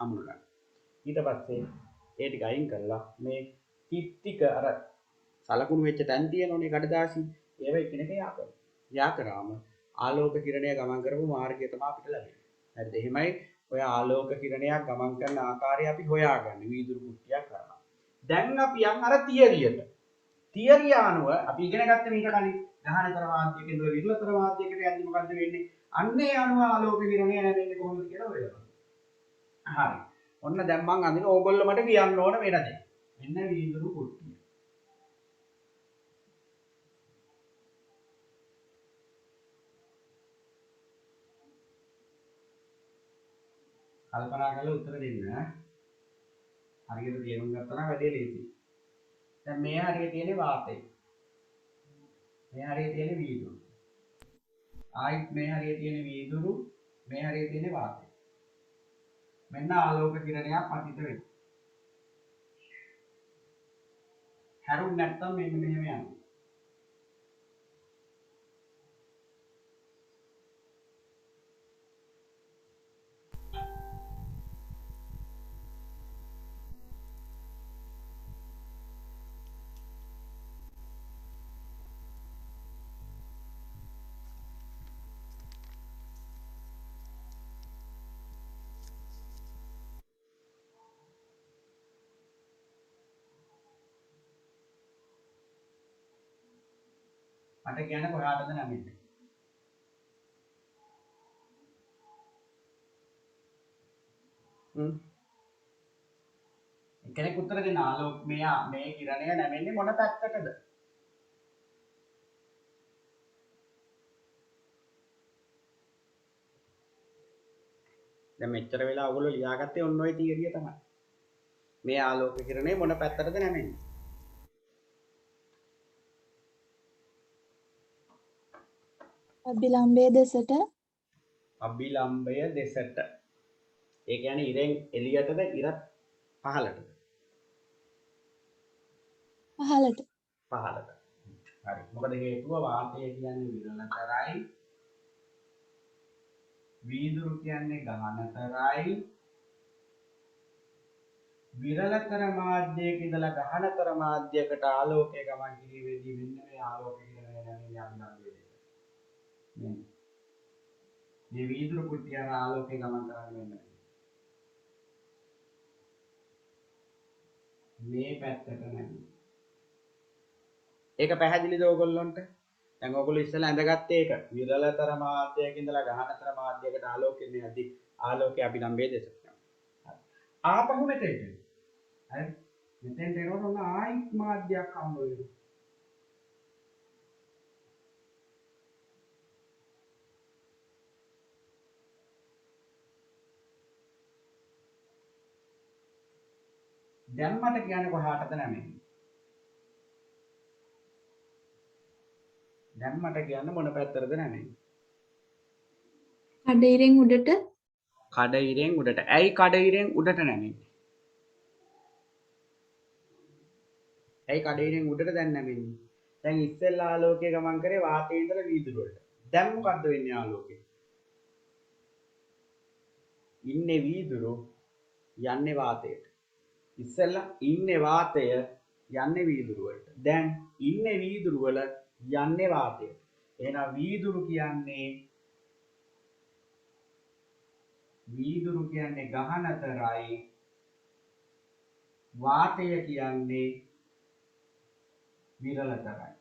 අමුණ ගන්න. ඊට පස්සේ ඒ ටික අයින් කරලා මේ ටික අර සලකුණු වෙච්ච තැන් තියෙනෝනේ කඩදාසි ඒව එකිනෙක යා කරනවා. යා කරාම ආලෝක කිරණය ගමන් කරපු මාර්ගය තමයි අපිට ලැබෙන්නේ. හරිද? එහෙමයි ඔය ආලෝක කිරණයක් ගමන් කරන ආකාරය අපි හොයාගන්නේ වීදුරු කුට්ටියක් කරනවා. දැන් අපි යන් අර තියරියට. තියරිය අනුව අපි ඉගෙන ගත්ත මීට කලින් ගහනතර වාද්‍යයක ඉඳලා විරලතර වාද්‍යයකට යද්දි මොකද්ද වෙන්නේ? අන්නේ අනුව ආලෝක කිරණය ලැබෙන්නේ කොහොමද කියලා හොයලා. හරි. ඔන්න දැන් මං අඳින ඕගොල්ලෝ මට කියන්න ඕන වෙන දේ. මෙන්න වීදුරු කුට්ටිය. කල්පනා කරලා උත්තර දෙන්න. හරියට තේරුම් ගත්තා නම් වැඩේ ලේසියි. දැන් මේ හරිය තියෙන්නේ වාතය. මේ හරිය තියෙන්නේ වීදුරු. ආයිත් මේ හරිය තියෙන්නේ වීදුරු, මේ හරිය තියෙන්නේ වාතය. මෙන්න ආලෝක කිරණයක් පතිත වෙනවා. හැරුන් නැත්තම් මෙන්න මෙහෙම යනවා. මට කියන්න කොහාටද නැමෙන්නේ? කෙනෙක් උත්තර දෙන්න. ආලෝක මේ කිරණය නැමෙන්නේ මොන පැත්තටද? දැන් මෙච්චර වෙලා ඔයගොල්ලෝ ලියාගත්තේ ඔන්න ඔය තියරිය තමයි. මේ ආලෝක කිරණය මොන පැත්තටද නැමෙන්නේ? අභිලම්බය දෙසට. අභිලම්බය දෙසට. ඒ කියන්නේ ඉරෙන් එළියටද ඉර පහළටද? පහළට. පහළට. හරි. මොකද හේතුව වාතය කියන්නේ විරලතරයි. වීදුරු කියන්නේ ගහනතරයි. විරලතර මාධ්‍යයක ඉඳලා ගහනතර මාධ්‍යයකට ආලෝකය ගමන් කිරීමේදී මෙන්න මේ ආලෝක කිරණය නැමෙන්නේ අභිලම්බය දෙසට. මේ වීදුරු කුට්ටිය ආලෝකය ගමන් කරන්නේ මෙන්න මේ පැත්තට නැමෙන්නේ. ඒක පැහැදිලිද ඔයගොල්ලන්ට? දැන් ඔයගොල්ලෝ ඉස්සෙල්ලා ඇඳගත්තේ ඒක. විරලතර මාධ්‍යයක ඉඳලා ගහනතර මාධ්‍යයකට ආලෝකය යද්දී ආලෝකය අභිලම්බය දෙසට යනවා. ආපහු මෙතෙන්ට. හරි. මෙතෙන්ට එනකොට ඔන්න ආයිත් මාධ්‍යයක් හම්බ වෙනවා. දැන් මට කියන්නේ කොහාටද නැමෙන්නේ? දැන් මට කියන්න මොන පැත්තටද නැමෙන්නේ? කඩිරෙන් උඩට. කඩිරෙන් උඩට. ඇයි කඩිරෙන් උඩට නැමෙන්නේ? ඇයි කඩිරෙන් උඩට දැන් නැමෙන්නේ? දැන් ඉස්සෙල්ලා ආලෝකය ගමන් කරේ වාතයේ ඉඳලා වීදුරු වලට. දැන් මොකද්ද වෙන්නේ ආලෝකේ? ඉන්නේ වීදුරු යන්නේ වාතයට. ඉස්සෙල්ලා ඉන්නේ වාතය යන්නේ වීදුරු වලට. දැන් ඉන්නේ වීදුරු වල යන්නේ වාතයට. එහෙනම් වීදුරු කියන්නේ ගහනතරයි, වාතය කියන්නේ විරලතරයි.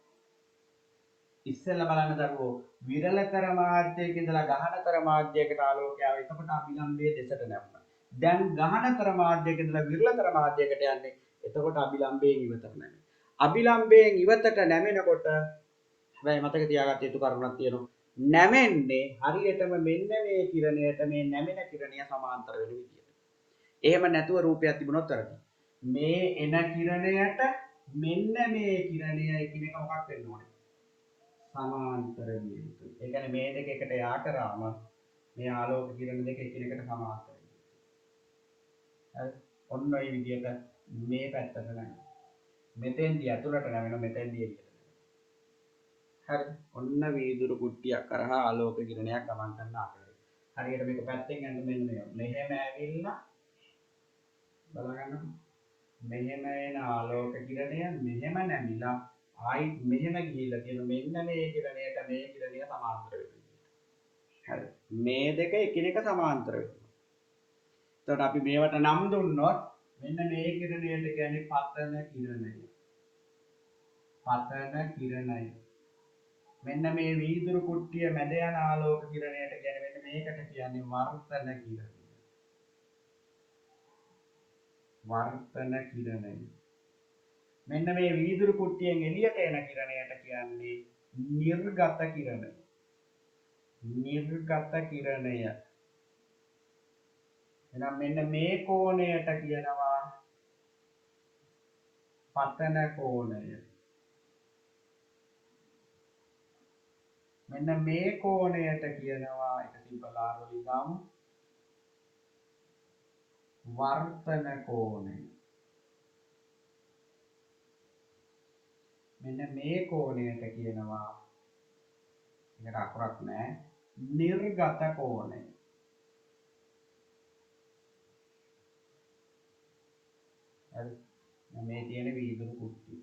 ඉස්සෙල්ලා බලන්න දරුවෝ විරලතර මාධ්‍යයක ඉඳලා ගහනතර මාධ්‍යයකට ආලෝකය ආව. එතකොට අභිලම්බයේ දෙසට නැවුණා. දැන් ගහනතර මාධ්‍යයක ඉඳලා විරලතර මාධ්‍යයකට යන්නේ. එතකොට අභිලම්බයෙන් ඉවතට නැමෙනවා. අභිලම්බයෙන් ඉවතට නැමෙනකොට හැබැයි මතක තියාගන්න යුතු කරුණක් තියෙනවා. නැමෙන්නේ හරියටම මෙන්න මේ කිරණයට මේ නැමෙන කිරණය සමාන්තර වෙන විදියට. එහෙම නැතුව රූපයක් තිබුණොත් වැරදි. මේ එන කිරණයට මෙන්න මේ කිරණය එකිනෙක මොකක් වෙන්න ඕනේ? සමාන්තර විය යුතුයි. ඒ කියන්නේ මේ දෙක එකට යා කරාම මේ ආලෝක කිරණ දෙක එකිනෙකට සමාන්තර වෙනවා. හරි. ඔන්න ඔය විදියට මේ පැත්තට නැමෙනවා. මෙතෙන්දී ඇතුළට නැමෙනවා, මෙතෙන්දී එළියට. හරි. ඔන්න වීදුරු කුට්ටියක් කරහා ආලෝක කිරණයක් ගමන් කරන ආකාරය. හරියට මේක පැත්තෙන් යන්න මෙන්න මේවා. මෙහෙම ඇවිල්ලා බලගන්නකො. මෙහෙම එන ආලෝක කිරණය මෙහෙම නැමිලා ආයි මෙහෙම ගිහිල්ලා තියෙන මෙන්න මේ කිරණයට මේ කිරණය සමාන්තර වෙනවා. හරි. මේ දෙක එකිනෙක සමාන්තර වෙනවා. එතකොට අපි මේවට නම් දුන්නොත් මෙන්න මේ කිරණයට කියන්නේ පතන කිරණය. පතන කිරණය. මෙන්න මේ වීදුරු කුට්ටිය මැද යන ආලෝක කිරණයට කියන්නේ මෙන්න මේකට කියන්නේ වර්තන කිරණය. වර්තන කිරණය. මෙන්න මේ වීදුරු කුට්ටියෙන් එළියට එන කිරණයට කියන්නේ නිර්ගත කිරණය. නිර්ගත කිරණය. එහෙනම් මෙන්න මේ කෝණයට කියනවා පතන කෝණය. මෙන්න මේ කෝණයට කියනවා එක සිම්පල් ආර් වලින් ගමු වර්තන කෝණය. මෙන්න මේ කෝණයට කියනවා ඒකට අකුරක් නැහැ. නිර්ගත කෝණය. හරි. මේ තියෙන වීදුරු කුට්ටිය.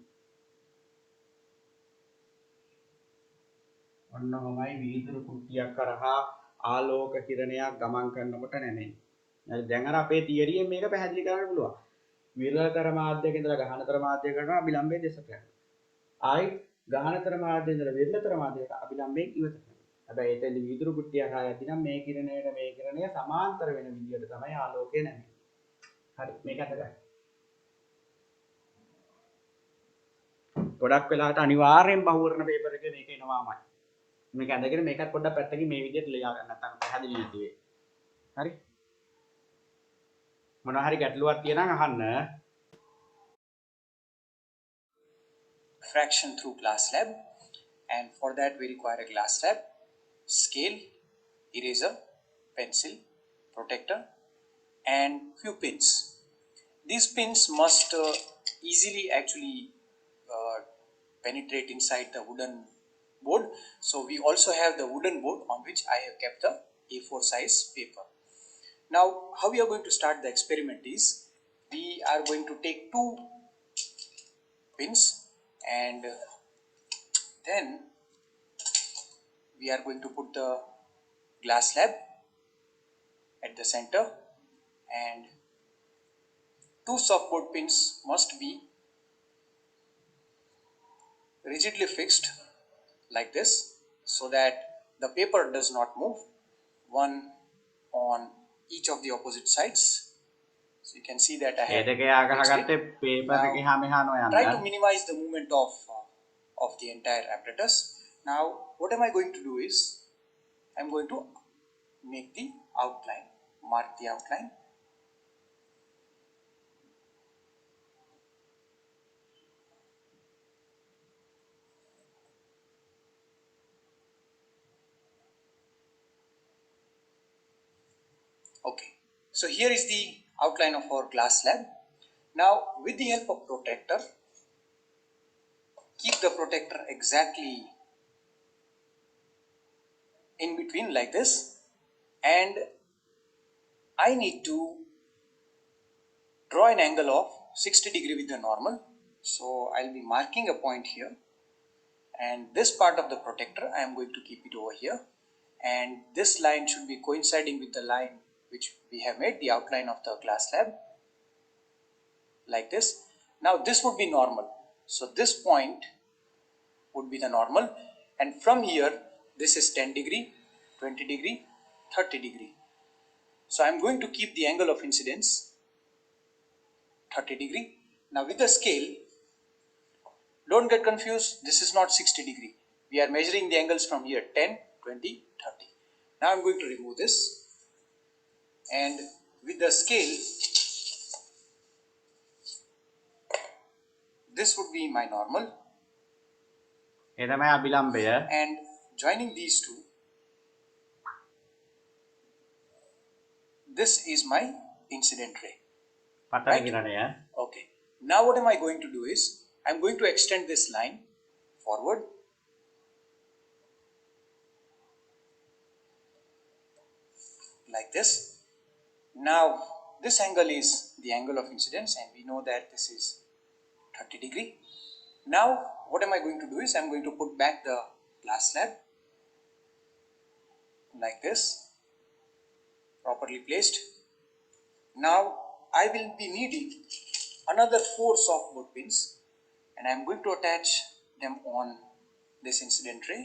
ඔන්න ඔහමයි වීදුරු කුට්ටියක් කරහා ආලෝක කිරණයක් ගමන් කරනකොට නැමෙන්නේ. හරි දැන් අර අපේ තියරියෙන් මේක පැහැදිලි කරන්න පුළුවන්. විරලතර මාධ්‍යයක ඉඳලා ගහනතර මාධ්‍ය කරනවා අභිලම්බයේ දෙසට යනවා. ආයි ගහනතර මාධ්‍යයෙන් ඉඳලා විරලතර මාධ්‍යයට අභිලම්බයෙන් ඉවත කරනවා. හැබැයි එතෙන්දි වීදුරු කුට්ටියක් හා යද්දී නම් මේ කිරණයට මේ කිරණය සමාන්තර වෙන විදිහට තමයි ආලෝකය නැමෙන්නේ. හරි මේක අතගන්න. ගොඩක් වෙලාවට අනිවාර්යෙන් බහුවර්ණ පේපර් එකේ මේක එනවාමයි. මේක ඇඳගෙන මේකත් පොඩ්ඩක් පැත්තකින් මේ විදිහට ලියා ගන්න නැත්නම් පැහැදිලි නැති වෙයි. හරි? මොනවා හරි ගැටලුවක් තියෙනම් අහන්න. Fraction through glass slab, and for that we require a glass slab, scale, eraser, pencil, protector, and few pins. These pins must easily actually penetrate inside the wooden board. So we also have the wooden board on which I have kept the A4 size paper. Now how we are going to start the experiment is, we are going to take two pins and then we are going to put the glass slab at the center, and two softboard pins must be rigidly fixed like this so that the paper does not move, one on each of the opposite sides. So you can see that I A have දෙක යා ගහගත්තේ paper එක එහා මෙහා නොයන්න. try to minimize the movement of the entire apparatus. Now what am I going to do is, I'm going to make the outline, mark the outline. Okay, so here is the outline of our glass slab. Now with the help of protector, keep the protector exactly in between like this, and I need to draw an angle of 60 degree with the normal. So I'll be marking a point here, and this part of the protector I am going to keep it over here, and this line should be coinciding with the line which we have made, the outline of the glass slab, like this. Now this would be normal, so this point would be the normal, and from here this is 10 degree, 20 degree, 30 degree. So I am going to keep the angle of incidence 30 degree. Now with the scale, don't get confused, this is not 60 degree. We are measuring the angles from here, 10, 20, 30. Now I am going to remove this, and with the scale, this would be my normal, ඒ තමයි අභිලම්බය. and joining these two, this is my incident ray. පතර Right. කිරණය. Okay, now what am I going to do is, I'm going to extend this line forward, like this. Now this angle is the angle of incidence, and we know that this is 30 degree. Now what am I going to do is, I'm going to put back the glass slab like this, properly placed. Now I will be needing another 4 softboard pins, and I'm going to attach them on this incident ray.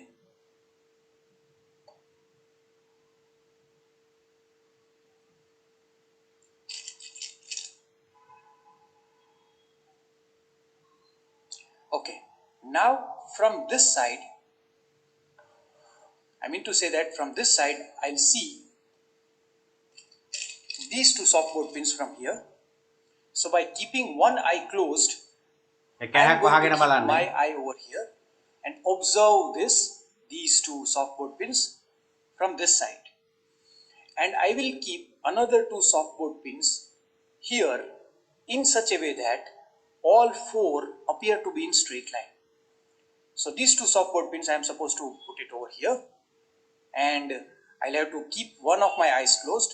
Okay, now from this side, I mean to say that from this side I'll see these two softboard pins from here. So by keeping one eye closed, එක I am හැක් going වහගෙන to keep බලන්න. my eye over here and observe these two softboard pins from this side, and I will keep another 2 softboard pins here in such a way that all four appear to be in straight line. So these two softboard pins I am supposed to put it over here, and I'll have to keep one of my eyes closed,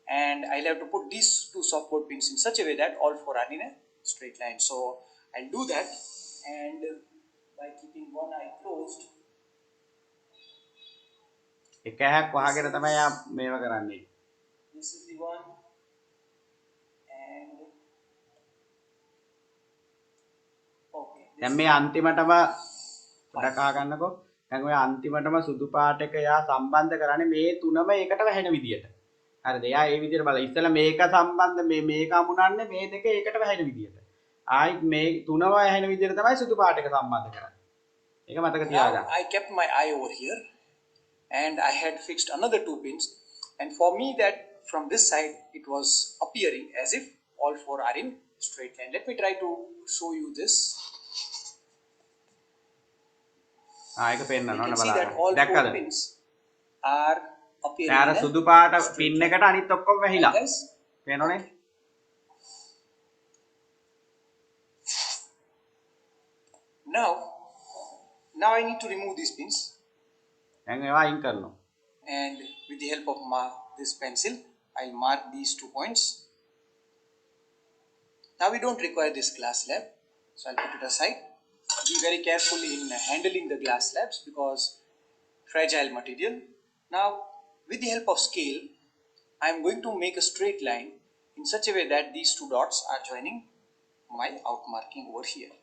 and I'll have to put these two softboard pins in such a way that all four are in a straight line. So I'll do that, and by keeping one eye closed, එක හැක් වහගෙන තමයි යා මේව කරන්නේ. this is the one, and okay. දැන් මේ අන්තිමටම පොඩක් අහගන්නකෝ. දැන් ඔය අන්තිමටම සුදු පාට එක යා සම්බන්ධ කරන්නේ මේ තුනම එකට වැහෙන විදියට. හරිද? එයා ඒ විදියට බලලා ඉස්සෙල්ලා මේක සම්බන්ධ මේක අමුණන්නේ මේ දෙක එකට වැහෙන විදියට. ආයි මේ තුනම වැහෙන විදියට තමයි සුදු පාට එක සම්බන්ධ කරන්නේ. ඒක මතක තියාගන්න. Now I kept my eye over here, and I had fixed another two pins, and for me that from this side it was appearing as if all four are in straight line. Let me try to show you this. ඒක පෙන්නන්න You ඕන can see that බලන්න. all දැක්කද? four pins are appearing අර in a සුදු පාට පින් එකට අනිත් ඔක්කොම වැහිලා. Yes. පේනවනේ? Now I need to remove these pins, දැන් ඒවා අයින් කරනවා. and with the help of this pencil I'll mark these 2 points. Now we don't require this glass slab, so I'll put it aside. Be very careful in handling the glass slabs because fragile material. Now with the help of scale I am going to make a straight line in such a way that these two dots are joining my outmarking over here,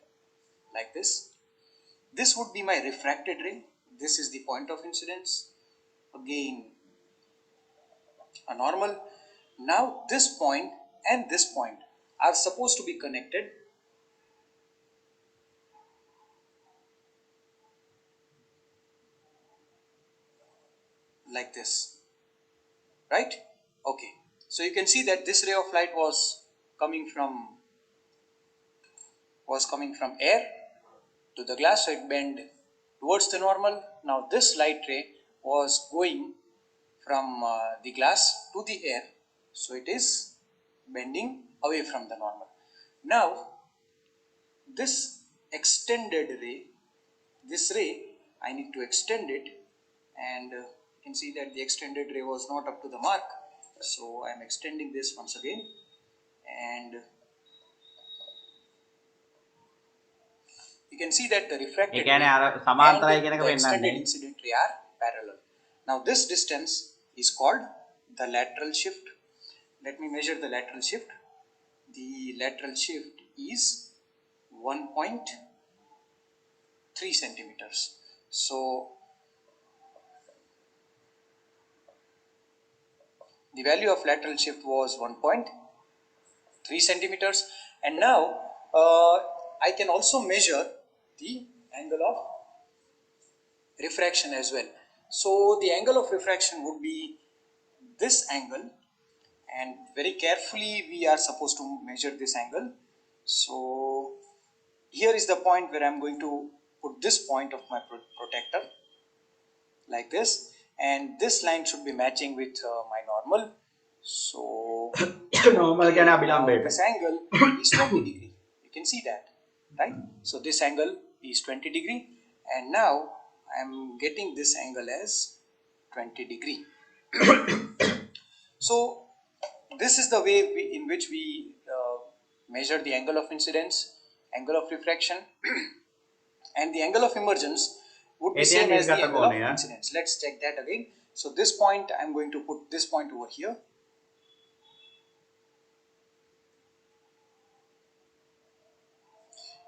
like this. This would be my refracted ray. This is the point of incidence. Again, a normal. Now this point and this point are supposed to be connected like this, right? Okay, so you can see that this ray of light was coming from air to the glass, so it bent towards the normal. Now this light ray was going from the glass to the air, so it is bending away from the normal. Now this extended ray, this ray I need to extend it, and you can see that the extended ray was not up to the mark, so I am extending this once again, and you can see that the refracted ඒ කියන්නේ අර ray සමාන්තරයි and කියන එක the පෙන්නන්නේ. extended incident ray are parallel. Now this distance is called the lateral shift. Let me measure the lateral shift. The lateral shift is 1.3 centimeters. So the value of lateral shift was 1.3 centimeters, and now I can also measure the angle of refraction as well. So the angle of refraction would be this angle, and very carefully we are supposed to measure this angle. So here is the point where I am going to put this point of my protector like this, and this line should be matching with my normal. So normal කියන්නේ අභිලම්බයට. this angle is 20 degree. You can see that, right? So this angle is 20 degree, and now I am getting this angle as 20 degree. So this is the way in which we measure the angle of incidence, angle of refraction, and the angle of emergence would be same as the angle of incidence. Let's check that again. So this point, I am going to put this point over here.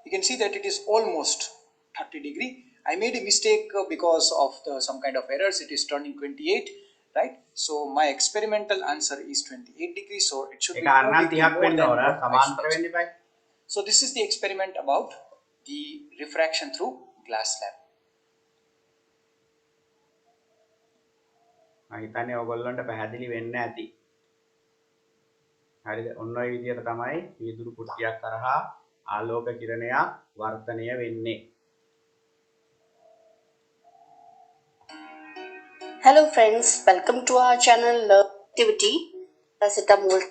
You can see that it is almost 30 degree. I made a mistake because of some kind of errors. It is turning 28, right? So my experimental answer is 28 degrees. So it should be ඒක අරනම් 30ක් වෙන්න ඕන. සමාන්තර වෙන්න එපා. So this is the experiment about the refraction through glass slab. මම හිතන්නේ ඔයගොල්ලන්ට පැහැදිලි වෙන්න ඇති. හරිද? ඔන්න ඔය විදිහට තමයි වීදුරු කුට්ටියක් කරහා ආලෝක කිරණයක් වර්ධනය වෙන්නේ. Hello friends, welcome to our channel Learn Activity Paracetamol.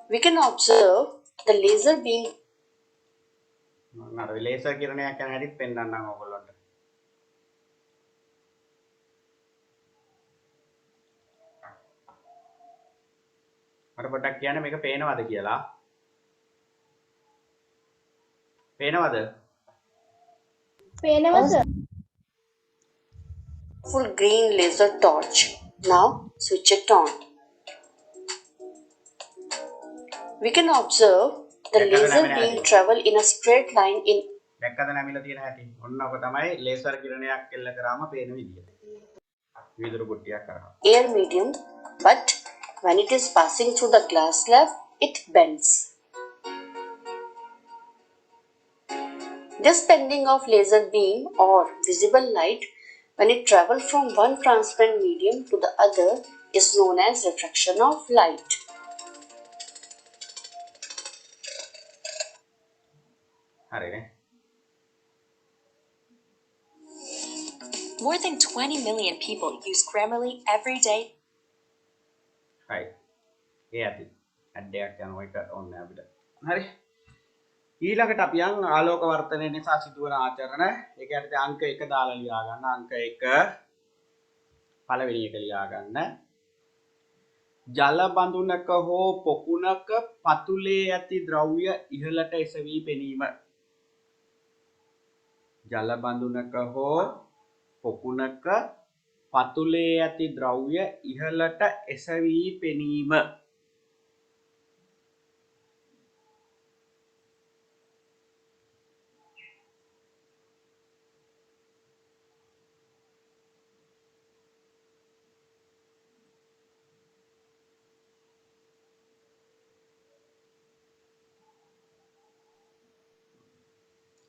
We can observe the laser beam. මම අර ලේසර් කිරණයක් යන හැටිත් පෙන්වන්නම් ඔයගොල්ලන්ට. මට පොඩ්ඩක් කියන්න මේක පේනවද කියලා. පේනවද? පේනවා sir. Full green laser torch. Now switch it on. We can observe the laser beam travel in a straight line in දැක්කද නැමිලා තියෙන හැටි? ඔන්න ඔක තමයි ලේසර් කිරණයක් එල්ල කරාම පේන විදිය. විදුරු කුට්ටියක් කරා. air medium, but when it is passing through the glass slab, it bends. This bending of laser beam or visible light when it travels from one transparent medium to the other is known as refraction of light. හරිනේ. More than 20 million people use Grammarly every day. හරි. ඒ ඇති. ඇඩ්ඩයක් යනවා එක ඕනේ අපිට. හරි. ඊළඟට අපි යන් ආලෝක වර්ධනය නිසා සිදුවන ආචරණ. ඒක යටතේ අංක 1 දාලා ලියා ගන්න. අංක 1 පළවෙනි එක ලියා ගන්න. ජල බඳුනක හෝ පොකුණක පතුලේ ඇති ද්‍රව්‍ය ඉහළට එසවි පෙනීම. ජල බඳුනක හෝ පොකුණක පතුලේ ඇති ද්‍රව්‍ය ඉහළට එසවි පෙනීම.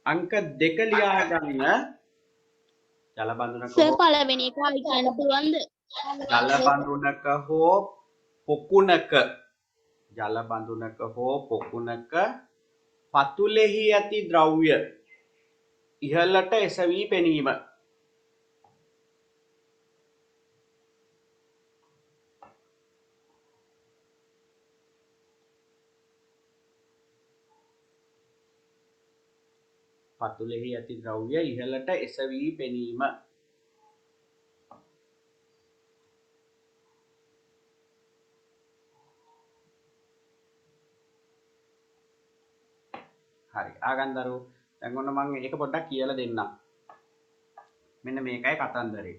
අංක 2 ලියා ගන්න. ජල බඳුනක සර් හෝ පළවෙනි එක කියන්න පුළුවන්ද? ජල බඳුනක හෝ පොකුණක ජල බඳුනක හෝ පොකුණක පතුලෙහි ඇති ද්‍රව්‍ය ඉහළට එසවි පෙනීම. පතුලෙහි ඇති ද්‍රව්‍ය ඉහළට එසවි පෙනීම. හරි ආගන්දරු දැන් ඔන්න මම ඒක පොඩ්ඩක් කියලා දෙන්නම්. මෙන්න මේකයි කතන්දරේ.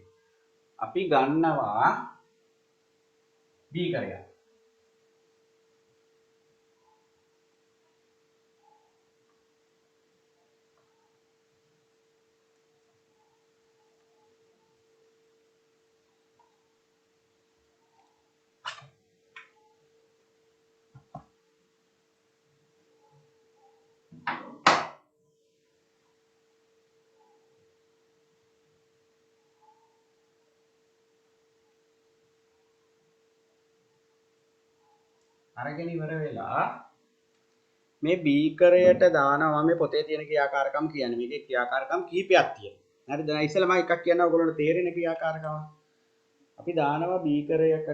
අපි ගන්නවා බීකරයක්. අරගෙන ඉවර වෙලා මේ බීකරයට දානවා මේ පොතේ තියෙන ක්‍රියාකාරකම් කියන්නේ. මේකේ ක්‍රියාකාරකම් කිහිපයක් තියෙනවා. හරිද? දැන් ඉස්සෙල්ලා මම එකක් කියනවා ඔයගොල්ලන්ට තේරෙන ක්‍රියාකාරකම. අපි දානවා බීකරයක්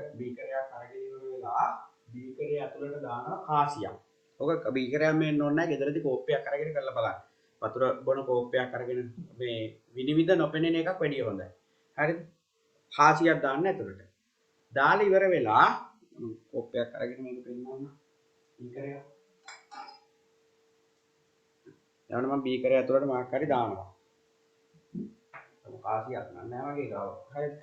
අරගෙන ඉවර වෙලා බීකරය ඇතුළට දානවා කාසියක්. ඔක බීකරයක් මෙන්න ඕනේ නැහැ. ගෙදරදී කෝප්පයක් අරගෙන කරලා බලන්න. වතුර බොන කෝප්පයක් අරගෙන මේ විනිවිද නොපෙනෙන එකක් වැඩිය හොඳයි. හරිද? කාසියක් දාන්න ඇතුළට. දාලා ඉවර වෙලා කෝප්පයක් අරගෙන මේක පෙන්නනවා. බීකරය. එවනම් මම බීකරය ඇතුළට මාක් හරි දානවා. කාසියක් නෑ වගේ ගාව. හරිද?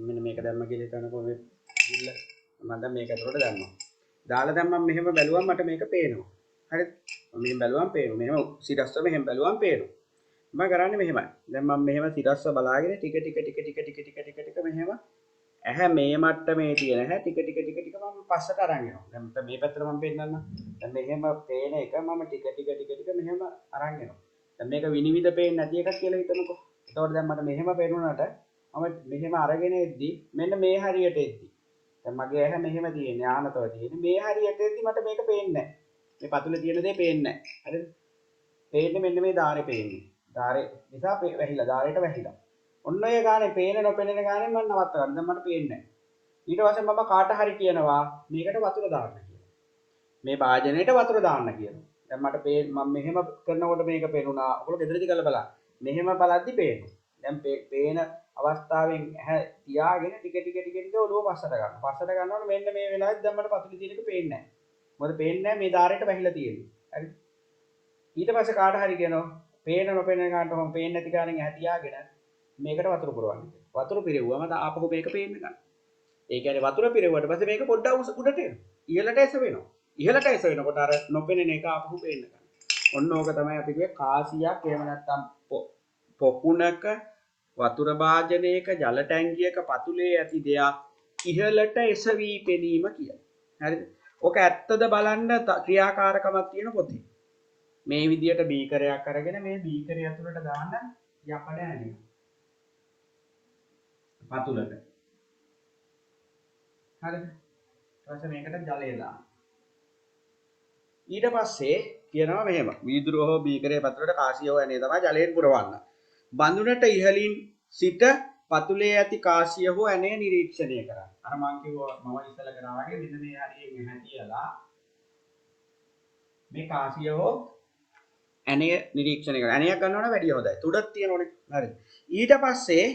මෙන්න මේක දැම්ම කියලා හිතනකො මේ ඉල්ල මම දැන් මේක ඇතුළට දැම්මා. දාලා දැන් මම මෙහෙම බැලුවම මට මේක පේනවා. හරිද? මම මෙහෙම බැලුවම පේනවා. මෙහෙම සිරස්ව මෙහෙම බැලුවම පේනවා. මම කරන්නේ මෙහෙමයි. දැන් මම මෙහෙම සිරස්ව බලාගෙන ටික මෙහෙම ඇහැ මේ මට්ටමේ තියෙන ඇහැ ටික මම පස්සට අරන් යනවා. දැන් මේ පැත්තට මම පෙන්නන්න. දැන් මෙහෙම පේන එක මම ටික මෙහෙම අරන් යනවා. දැන් මේක විනිවිද පේන්නේ නැති එකක් කියලා හිතමුකෝ. එතකොට දැන් මට මෙහෙම පේනුණාට මම මෙහෙම අරගෙන එද්දි මෙන්න මේ හරියට එද්දි. දැන් මගේ ඇහැ මෙහෙම තියෙන්නේ ආනතව තියෙන්නේ. මේ හරියට එද්දි මට මේක පේන්නේ නැහැ. මේ පතුලේ තියෙන දේ පේන්නේ නැහැ. හරිද? පේන්නේ මෙන්න මේ ධාරේ පේන්නේ. ධාරේ නිසා වැහිලා ධාරේට වැහිලා. ඔන්න ඔය ගානේ පේන නොපෙනෙන ගානේ මම නවත්ත ගන්න. දැන් මට පේන්නේ නැහැ. ඊට පස්සේ මම කාට හරි කියනවා මේකට වතුර දාන්න කියලා. මේ භාජනයට වතුර දාන්න කියනවා. දැන් මට මම මෙහෙම කරනකොට මේක පේනුණා. ඔයගොල්ලෝ ගෙදරදී කරලා බලන්න. මෙහෙම බලද්දි පේනවා. දැන් පේන අවස්ථාවෙන් ඇහැ තියාගෙන ටික ඔළුව පස්සට ගන්න. පස්සට ගන්නකොට මෙන්න මේ වෙලාවෙත් දැන් මට පතුලේ තියෙන එක පේන්නේ නැහැ. මොකද පේන්නේ නැහැ මේ ධාරයට වැහිලා තියෙන්නේ. හරිද? ඊට පස්සේ කාට හරි කියනවා පේන නොපෙන ගන්නට මම පේන්නේ නැති ගානෙන් ඇහැ තියාගෙන මේකට වතුර පුරවන්න. වතුර පිරෙව්වම ආපහු මේක පේන්න ගන්න. ඒ කියන්නේ වතුර පිරෙව්වට පස්සේ මේක පොඩ්ඩක් උඩට එනවා. ඉහළට එස වෙනවා. ඉහළට එස වෙනකොට අර නොපෙනෙන එක ආපහු පේන්න ගන්න. ඔන්න ඕක තමයි අපි කියේ කාසියක් එහෙම නැත්නම් පොකුණක වතුර භාජනයක ජල ටැංකියක පතුලේ ඇති දෙයක් ඉහළට එසවි පෙනීම කියලා. හරිද? ඔක ඇත්තද බලන්න ක්‍රියාකාරකමක් තියෙන පොතේ. මේ විදියට බීකරයක් අරගෙන මේ බීකරය ඇතුළට දාන්න යකඩ ඇනේ. පතුලට. හරිද? ඊට පස්සේ මේකට ජලය දාන්න. ඊට පස්සේ කියනවා මෙහෙම. වීදුරුව හෝ බීකරයේ පතුලට කාසිය හෝ ඇනේ තමයි ජලයෙන් පුරවන්න. බඳුනට ඉහළින් සිට පතුලේ ඇති කාසිය හෝ ඇනේ නිරීක්ෂණය කරන්න. අර මං කිව්වා මම ඉස්සල කරා වගේ මෙන්න මේ හරියෙන් හැටියලා මේ කාසිය හෝ ඇනේ නිරීක්ෂණය කරන්න. ඇණයක් ගන්නවනම් වැඩිය හොඳයි. තුඩක් තියෙනවනේ. හරි. ඊට පස්සේ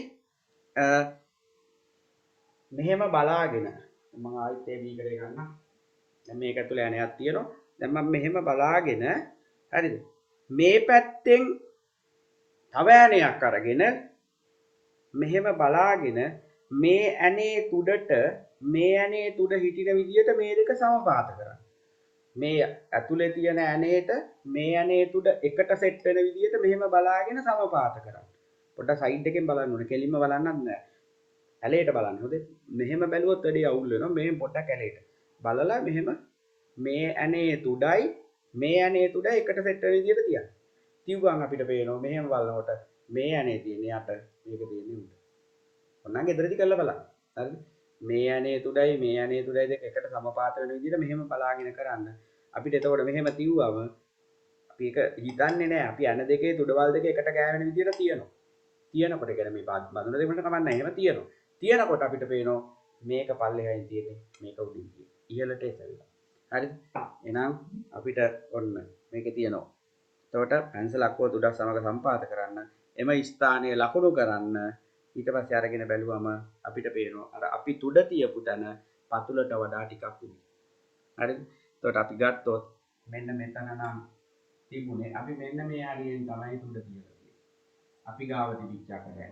මෙහෙම බලාගෙන මම ආයෙත් ඒ බීකරේ ගන්නම්. දැන් මේක ඇතුලේ ඇණයක් තියෙනවා. දැන් මම මෙහෙම බලාගෙන හරිද? මේ පැත්තෙන් තව ඇණයක් අරගෙන මෙහෙම බලාගෙන මේ ඇණේ තුඩට මේ ඇණේ තුඩ හිටින විදියට මේ දෙක සමපාත කරන්න. මේ ඇතුලේ තියෙන ඇණේට මේ ඇණේ තුඩ එකට සෙට් වෙන විදියට මෙහෙම බලාගෙන සමපාත කරන්න. පොඩ්ඩක් සයිඩ් එකෙන් බලන්න ඕනේ. කෙලින්ම බලන්නත් නෑ. ඇලේට බලන්න. හොඳේ. මෙහෙම බැලුවොත් වැඩි අවුල් වෙනවා. මෙහෙම පොඩ්ඩක් ඇලේට. බලලා මෙහෙම මේ ඇණේ තුඩයි මේ ඇණේ තුඩයි එකට සෙට් වෙන විදියට තියන්න. තියුගන් අපිට පේනවා මෙහෙම බලනකොට මේ ඇණේ තියෙන්නේ යට මේක තියෙන්නේ උඩ. ඔන්නම් ගෙදරදී කරලා බලන්න. හරිද? මේ ඇණේ තුඩයි මේ ඇණේ තුඩයි දෙක එකට සමපාත වෙන විදිහට මෙහෙම බලාගෙන කරන්න. අපිට එතකොට මෙහෙම තියුවම අපි ඒක හිතන්නේ නැහැ. අපි ඇණ දෙකේ තුඩවල් දෙක එකට ගෑවෙන විදිහට තියෙනවා. තියෙනකොට කියන්නේ මේ බඳුන දෙකට කමන්නේ නැහැ. එහෙම තියෙනවා. තියෙනකොට අපිට පේනවා මේක පල්ලෙහායින් තියෙන්නේ මේක උඩින් තියෙන්නේ. ඉහළට එසවිලා. හරිද? එහෙනම් අපිට ඔන්න මේකේ තියෙනවා. එතකොට පැන්සලක් හෝ තුඩක් සමග සම්පාත කරන්න එම ස්ථානයේ ලකුණු කරන්න ඊට පස්සේ අරගෙන බැලුවම අපිට පේනවා අර අපි තුඩ තියපු තැන පතුලට වඩා ටිකක් උඩින්. හරිද? එතකොට අපි ගත්තොත් මෙන්න මෙතන නම් තිබුණේ අපි මෙන්න මේ හරියෙන් තමයි තුඩ තියලා තියෙන්නේ. අපි ගාව තිබිච්ච කරන්නේ.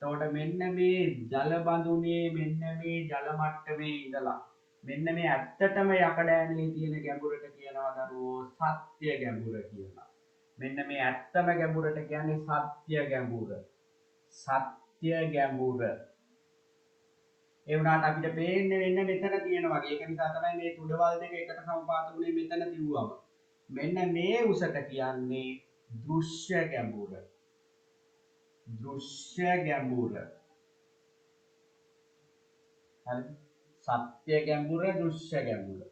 එතකොට මෙන්න මේ ජල බඳුනේ මෙන්න මේ ජල මට්ටමේ ඉඳලා මෙන්න මේ ඇත්තටම යකඩ ඇණේ තියෙන ගැඹුරට කියනවා දරුවෝ සත්‍ය ගැඹුර කියලා. මෙන්න මේ ඇත්තම ගැඹුරට කියන්නේ සත්‍ය ගැඹුර. සත්‍ය ගැඹුර. ඒ වුණාට අපිට පේන්නේ වෙන්න මෙතන තියෙන වගේ. ඒක නිසා තමයි මේ තුඩවල් දෙක එකට සමපාත වුණේ මෙතන තියුවම. මෙන්න මේ උසට කියන්නේ දෘශ්‍ය ගැඹුර. දෘශ්‍ය ගැඹුර. හරිද? සත්‍ය ගැඹුර දෘශ්‍ය ගැඹුර.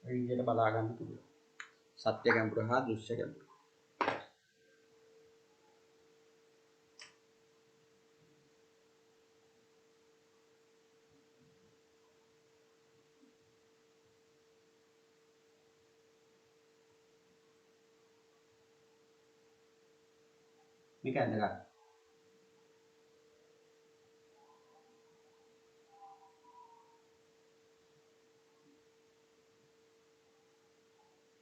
ඒ විදිහට බලා ගන්න පුළුවන්. සත්‍ය ගැඹුර හා දෘශ්‍ය ගැඹුර. මේක ඇඳගන්න.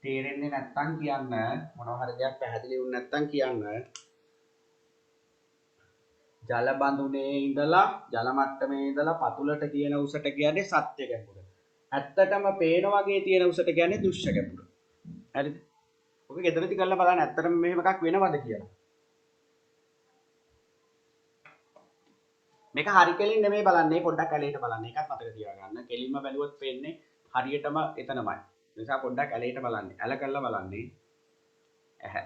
තේරෙන්නේ නැත්තම් කියන්න මොනවා හරි දෙයක් පැහැදිලි වුනේ නැත්තම් කියන්න ජල බඳුනේ ඉඳලා ජල මට්ටමේ ඉඳලා පතුලට තියෙන උසට කියන්නේ සත්‍ය ගැඹුර. ඇත්තටම පේන වගේ තියෙන උසට කියන්නේ දෘශ්‍ය ගැඹුර. හරිද? ඔක ගෙදරදී කරලා බලන්න ඇත්තටම මෙහෙම එකක් වෙනවද කියලා. මේක හරි කෙලින් නෙමෙයි බලන්නේ පොඩ්ඩක් ඇලේට බලන්න. ඒකත් මතක තියාගන්න. කෙලින්ම බැලුවොත් පේන්නේ හරියටම එතනමයි. නිසා පොඩ්ඩක් ඇලේට බලන්න. ඇල කරලා බලන්නේ. ඇහැ.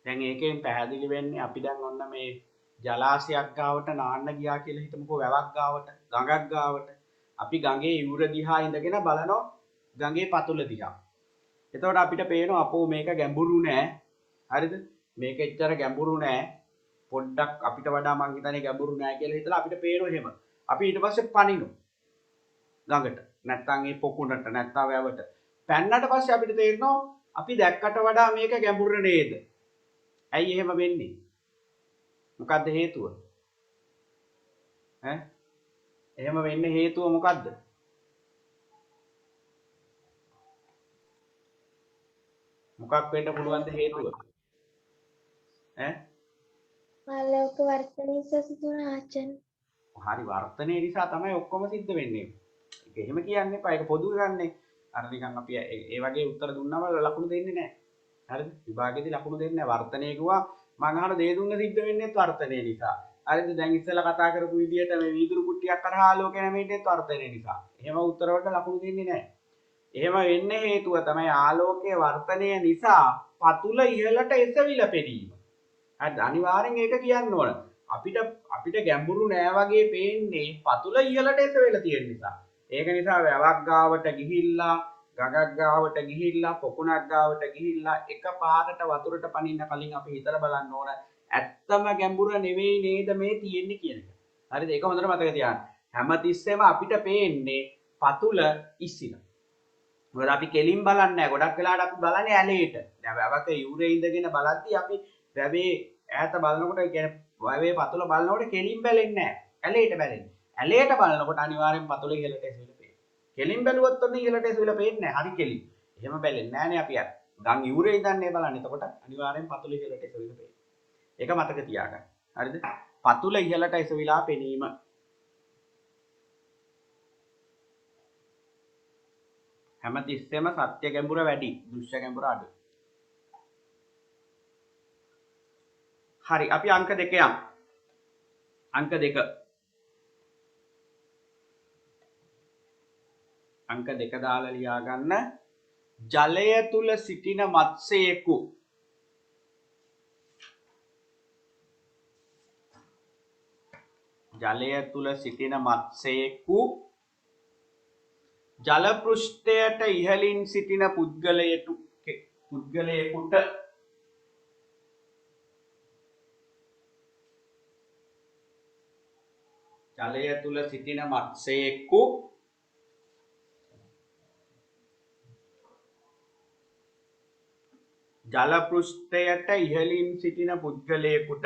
දැන් ඒකෙන් පැහැදිලි වෙන්නේ අපි දැන් ඔන්න මේ ජලාශයක් ගාවට නාන්න ගියා කියලා හිතමුකෝ වැවක් ගාවට, ගඟක් ගාවට. අපි ගඟේ ඉවුර දිහා ඉඳගෙන බලනවා ගඟේ පතුල දිහා. එතකොට අපිට පේනවා අපෝ මේක ගැඹුරු නෑ. හරිද? මේක එච්චර ගැඹුරු නෑ. පොඩ්ඩක් අපිට වඩා මං හිතන්නේ ගැඹුරු නෑ කියලා හිතලා අපිට පේනවා එහෙම. අපි ඊට පස්සේ පනිනවා. ළඟට. නැත්තම් ඒ පොකුණට නැත්තම් වැවට. පැන්නට පස්සේ අපිට තේරෙනවා අපි දැක්කට වඩා මේක ගැඹුරු නේද? ඇයි එහෙම වෙන්නේ? මොකද්ද හේතුව? ඈ? එහෙම වෙන්නේ හේතුව මොකද්ද? මොකක් වෙන්න පුළුවන්ද හේතුව? ඈ? ආලෝක වර්තනය සිදුවන ආචාර්ය. හරි වර්තනය නිසා තමයි ඔක්කොම සිද්ධ වෙන්නේ. ඒක එහෙම කියන්න එපා. ඒක පොදු ගන්නනේ. අර නිකන් අපි ඒ වගේ උත්තර දුන්නම ලකුණු දෙන්නේ නැහැ. හරිද? විභාගයේදී ලකුණු දෙන්නේ නැහැ. වර්තනය කිව්වා මං අහන දේ දුන්න සිද්ධ වෙන්නේත් වර්තනය නිසා. හරිද? දැන් ඉස්සෙල්ලා කතා කරපු විදිහට මේ වීදුරු කුට්ටියක් කරහා ආලෝකය නැමෙන්නේත් වර්තනය නිසා. එහෙම උත්තර වලට ලකුණු දෙන්නේ නැහැ. එහෙම වෙන්නේ හේතුව තමයි ආලෝකයේ වර්තනය නිසා පතුල ඉහළට එසවිලා පෙනීම. හරිද? අනිවාර්යෙන් ඒක කියන්න ඕන. අපිට ගැඹුරු නෑ වගේ පේන්නේ පතුල ඉහළට එසවෙලා තියෙන නිසා. ඒක නිසා වැවක් ගාවට ගිහිල්ලා, ගඟක් ගාවට ගිහිල්ලා, පොකුණක් ගාවට ගිහිල්ලා එකපාරට වතුරට පනින්න කලින් අපි හිතලා බලන්න ඕන ඇත්තම ගැඹුර නෙවෙයි නේද මේ තියෙන්නේ කියන එක. හරිද? ඒක හොඳට මතක තියාගන්න. හැමතිස්සෙම අපිට පේන්නේ පතුල ඉස්සිලා. මොකද අපි කෙලින් බලන්නේ නැහැ. ගොඩක් වෙලාවට අපි බලන්නේ ඇලේට. දැන් වැවක යූරේ ඉඳගෙන බලද්දි අපි වැවේ ඈත බලනකොට කියන්නේ වැවේ පතුල බලනකොට කෙලින් බැලෙන්නේ නැහැ. ඇලේට බැලෙන්නේ. ඇලේට බලනකොට අනිවාර්යෙන් පතුල ඉහළට එසවිලා පේනවා. කෙලින් බැලුවොත් ඔන්න ඉහළට එසවිලා පේන්නේ නැහැ. හරි කෙලින්. එහෙම බැලෙන්නේ නැහනේ අපි අර. ගම් යූරේ ඉඳන්නේ බලන්නේ. එතකොට අනිවාර්යෙන් පතුල ඉහළට එසවිලා පේනවා. ඒක මතක තියාගන්න. හරිද? පතුල ඉහළට එසවිලා පෙනීම. හැමතිස්සෙම සත්‍ය ගැඹුර වැඩි, දෘශ්‍ය ගැඹුර අඩුයි. හරි අපි අංක 2 යමු. අංක 2. අංක 2 දාලා ලියා ගන්න. ජලය තුල සිටින මත්ස්‍යයෙකු ජලය තුල සිටින මත්ස්‍යයෙකු ජල පෘෂ්ඨයට ඉහළින් සිටින පුද්ගලයෙකුට ජලය තුල සිටින මත්ස්‍යයෙකු ජල පෘෂ්ඨයට ඉහළින් සිටින පුද්ගලයෙකුට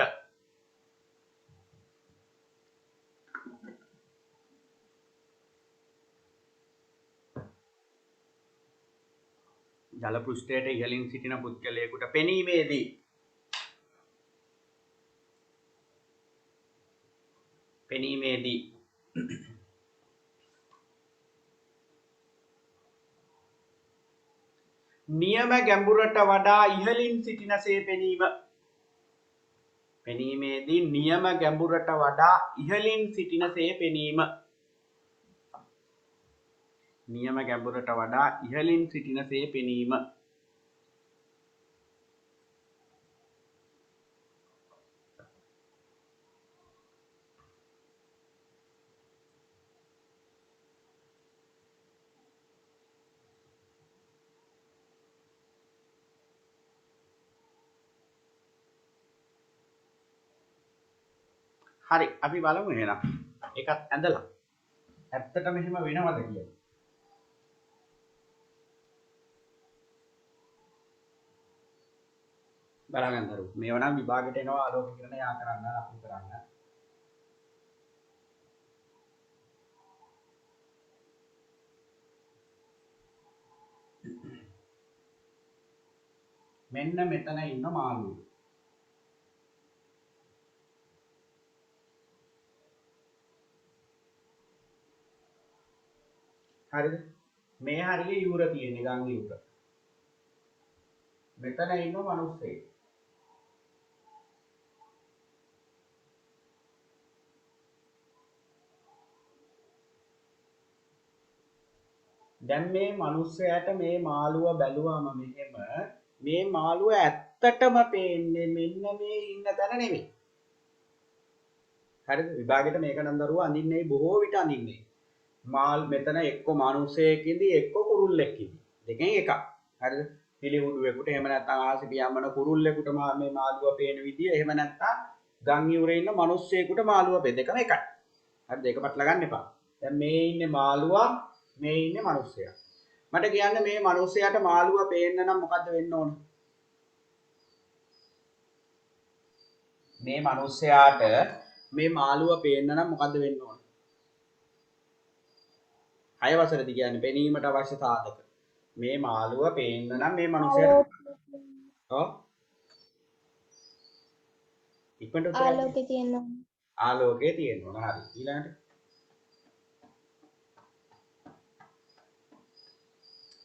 ජල පෘෂ්ඨයට ඉහළින් සිටින පුද්ගලයෙකුට පෙනීමේදී නියම ගැඹුරට වඩා ඉහළින් සිටිනසේ පෙනීම. පෙනීමේදී නියම ගැඹුරට වඩා ඉහළින් සිටිනසේ පෙනීම. නියම ගැඹුරට වඩා ඉහළින් සිටිනසේ පෙනීම. හරි අපි බලමු එහෙනම්. ඒකත් ඇඳලා. ඇත්තටම එහෙම වෙනවද කියලා. බලන්න දරු. මේව නම් විභාගෙට එනවා ආලෝක කිරණ යා කරන්න ලකුණු කරන්න. මෙන්න මෙතන ඉන්න මාළුවෝ. හරිද? මේ හරිය යූර තියෙන්නේ ගම් යූර. මෙතන ඉන්න මිනිස්සෙක්. දැන් මේ මිනිස්සයාට මේ මාළුව බැලුවාම මෙහෙම මේ මාළුව ඇත්තටම පේන්නේ මෙන්න මේ ඉන්න තැන නෙමෙයි. හරිද? විභාගෙට මේක නම් දරුවා අඳින්නේ බොහෝ විට අඳින්නේ. මෙතන එක්ක මිනිසෙක් ඉඳි එක්ක කුරුල්ලෙක් ඉඳි. දෙකෙන් එකක්. හරිද? පිළිහුඩුවෙකුට එහෙම නැත්නම් ආසි පියාඹන කුරුල්ලෙකුට මේ මාළුවා පේන විදිය එහෙම නැත්නම් ගම් යුරේ ඉන්න මිනිස්සෙකුට මාළුවා පේන දෙකම එකයි. හරි දෙක පටල ගන්න එපා. දැන් මේ ඉන්නේ මාළුවා මේ ඉන්නේ මිනිස්සයා. මට කියන්න මේ මිනිස්සයාට මාළුවා පේන්න නම් මොකද්ද වෙන්න ඕන? මේ මිනිස්සයාට මේ මාළුවා පේන්න නම් මොකද්ද වෙන්න ඕන? 6 වසරේදී කියන්නේ පෙනීමට අවශ්‍ය සාධක. මේ මාළුවා පේන්න නම් මේ මිනිස්සයාට ඔව් ඉක්මනට උත්තර ආලෝකේ තියෙනවා. ආලෝකයේ තියෙන්න ඕන. හරි. ඊළඟට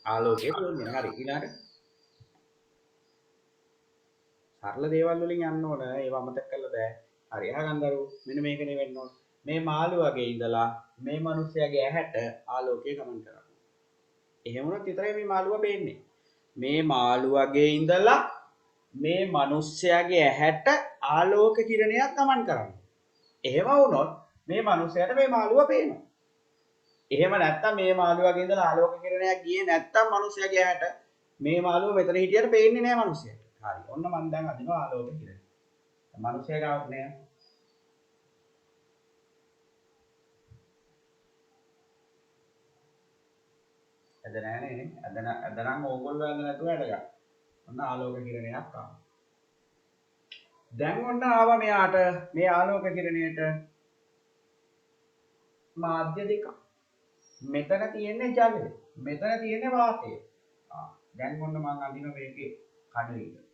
ආලෝකයේ තියෙන්න. හරි. ඊළඟට සරල දේවල් වලින් යන්න ඕන. ඒව අමතක කරලා බෑ. හරි. අහගන්න දරුවෝ. මෙන්න මේකනේ වෙන්න ඕන. මේ මාළුවාගේ ඉඳලා මේ මිනිස්යාගේ ඇහැට ආලෝකය ගමන් කරනවා. එහෙම වුණොත් විතරයි මේ මාළුවා පේන්නේ. මේ මාළුවාගේ ඉඳලා මේ මිනිස්යාගේ ඇහැට ආලෝක කිරණයක් ගමන් කරනවා. එහෙම වුණොත් මේ මිනිස්යාට මේ මාළුවා පේනවා. එහෙම නැත්තම් මේ මාළුවාගේ ඉඳලා ආලෝක කිරණයක් ගියේ නැත්තම් මිනිස්යාගේ ඇහැට මේ මාළුවා මෙතන හිටියට පේන්නේ නැහැ මිනිස්යාට. හරි. ඔන්න මම දැන් අදිනවා ආලෝක කිරණ. මිනිස්යා ගාවට නෑ. අද නෑනේ. අද නම් ඕගොල්ලෝ අද නැතුව වැඩ ගන්න. ඔන්න ආලෝක කිරණයක් ආවා. දැන් ඔන්න ආවා මෙයාට මේ ආලෝක කිරණයට මාධ්‍ය දෙකක්. මෙතන තියෙන්නේ ජලය. මෙතන තියෙන්නේ වාතය. දැන් ඔන්න මම අඳින මේකේ කඩේට.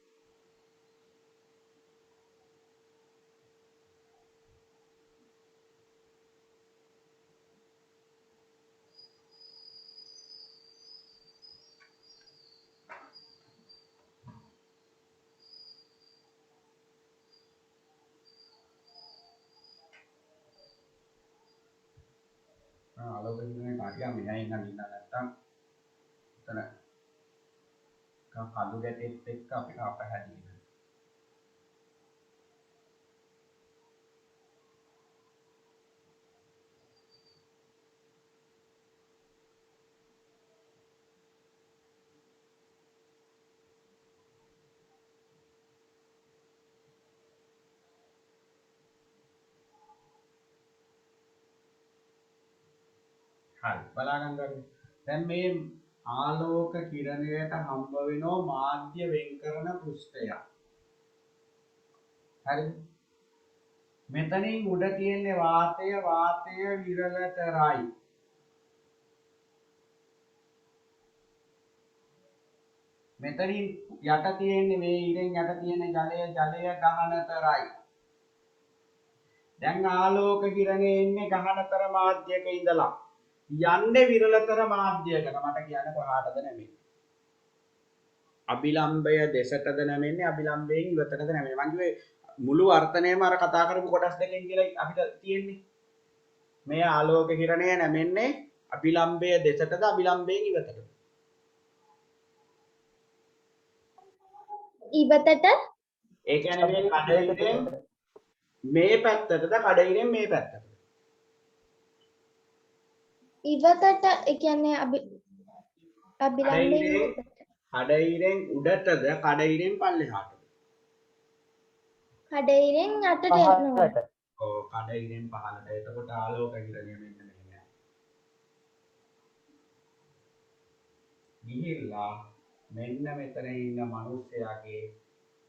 ආලෝක කිරණේ කාටියා මෙහා ඉන්න නැත්තම් එතන කළු ගැටෙත් එක්ක අපිට අපහැදිලි වෙනවා. හරි බලාගන්න දරුවෝ. දැන් මේ ආලෝක කිරණයට හම්බ වෙනෝ මාධ්‍ය වෙන් කරන පෘෂ්ඨය. හරි. මෙතනින් උඩ තියෙන්නේ වාතය විරලතරයි. මෙතනින් යට තියෙන්නේ මේ ඉරෙන් යට තියෙන ජලය ගහනතරයි. දැන් ආලෝක කිරණේ ඉන්නේ ගහනතර මාධ්‍යයක ඉඳලා යන්නේ විරලතර මාධ්‍යයකට. මට කියන්න කොහාටද නැමෙන්නේ? අභිලම්බය දෙසටද නැමෙන්නේ අභිලම්බයෙන් ඉවතටද නැමෙන්නේ? මං කිව්වේ මුළු අර්ථනයම අර කතා කරපු කොටස් දෙකෙන් කියලා අපිට තියෙන්නේ. මේ ආලෝක කිරණය නැමෙන්නේ අභිලම්බය දෙසටද අභිලම්බයෙන් ඉවතටද? ඉවතට. ඒ කියන්නේ මේ කඩයිරෙන් මේ පැත්තටද කඩයිරෙන් මේ පැත්තටද? ඉවතට ඒ කියන්නේ අභිලම්බයෙන් කඩයිරෙන් උඩටද කඩයිරෙන් පල්ලෙහාටද? කඩයිරෙන් යටට යනවා. ඔව් කඩයිරෙන් පහළට. එතකොට ආලෝක කිරණය මෙන්න මෙහෙම. ගිහිල්ලා මෙන්න මෙතන ඉන්න මිනිස්යාගේ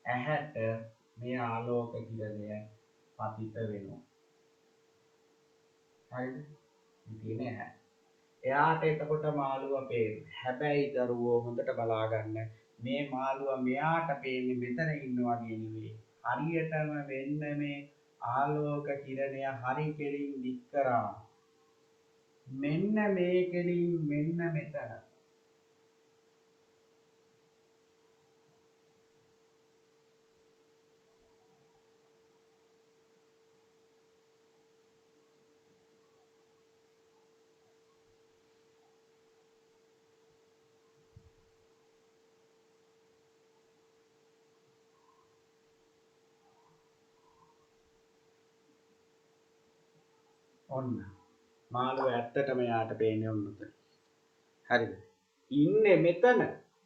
ඇහැට මේ ආලෝක කිරණය පතිත වෙනවා. හරිද? ඉතින් නැහැ. එයාට එතකොට මාළුවා පේනවා. හැබැයි දරුවෝ හොඳට බලා ගන්න. මේ මාළුවා මෙයාට පේන්නේ මෙතන ඉන්න වගේ නෙවෙයි. හරියටම මෙන්න මේ ආලෝක කිරණය හරි කෙලින් දික් කරා. මෙන්න මේ කෙලින් මෙන්න මෙතන. ඔන්න මාළුව ඇත්තටම යාට පේන්නේ ඔන්න උතන. හරිද? ඉන්නේ මෙතන.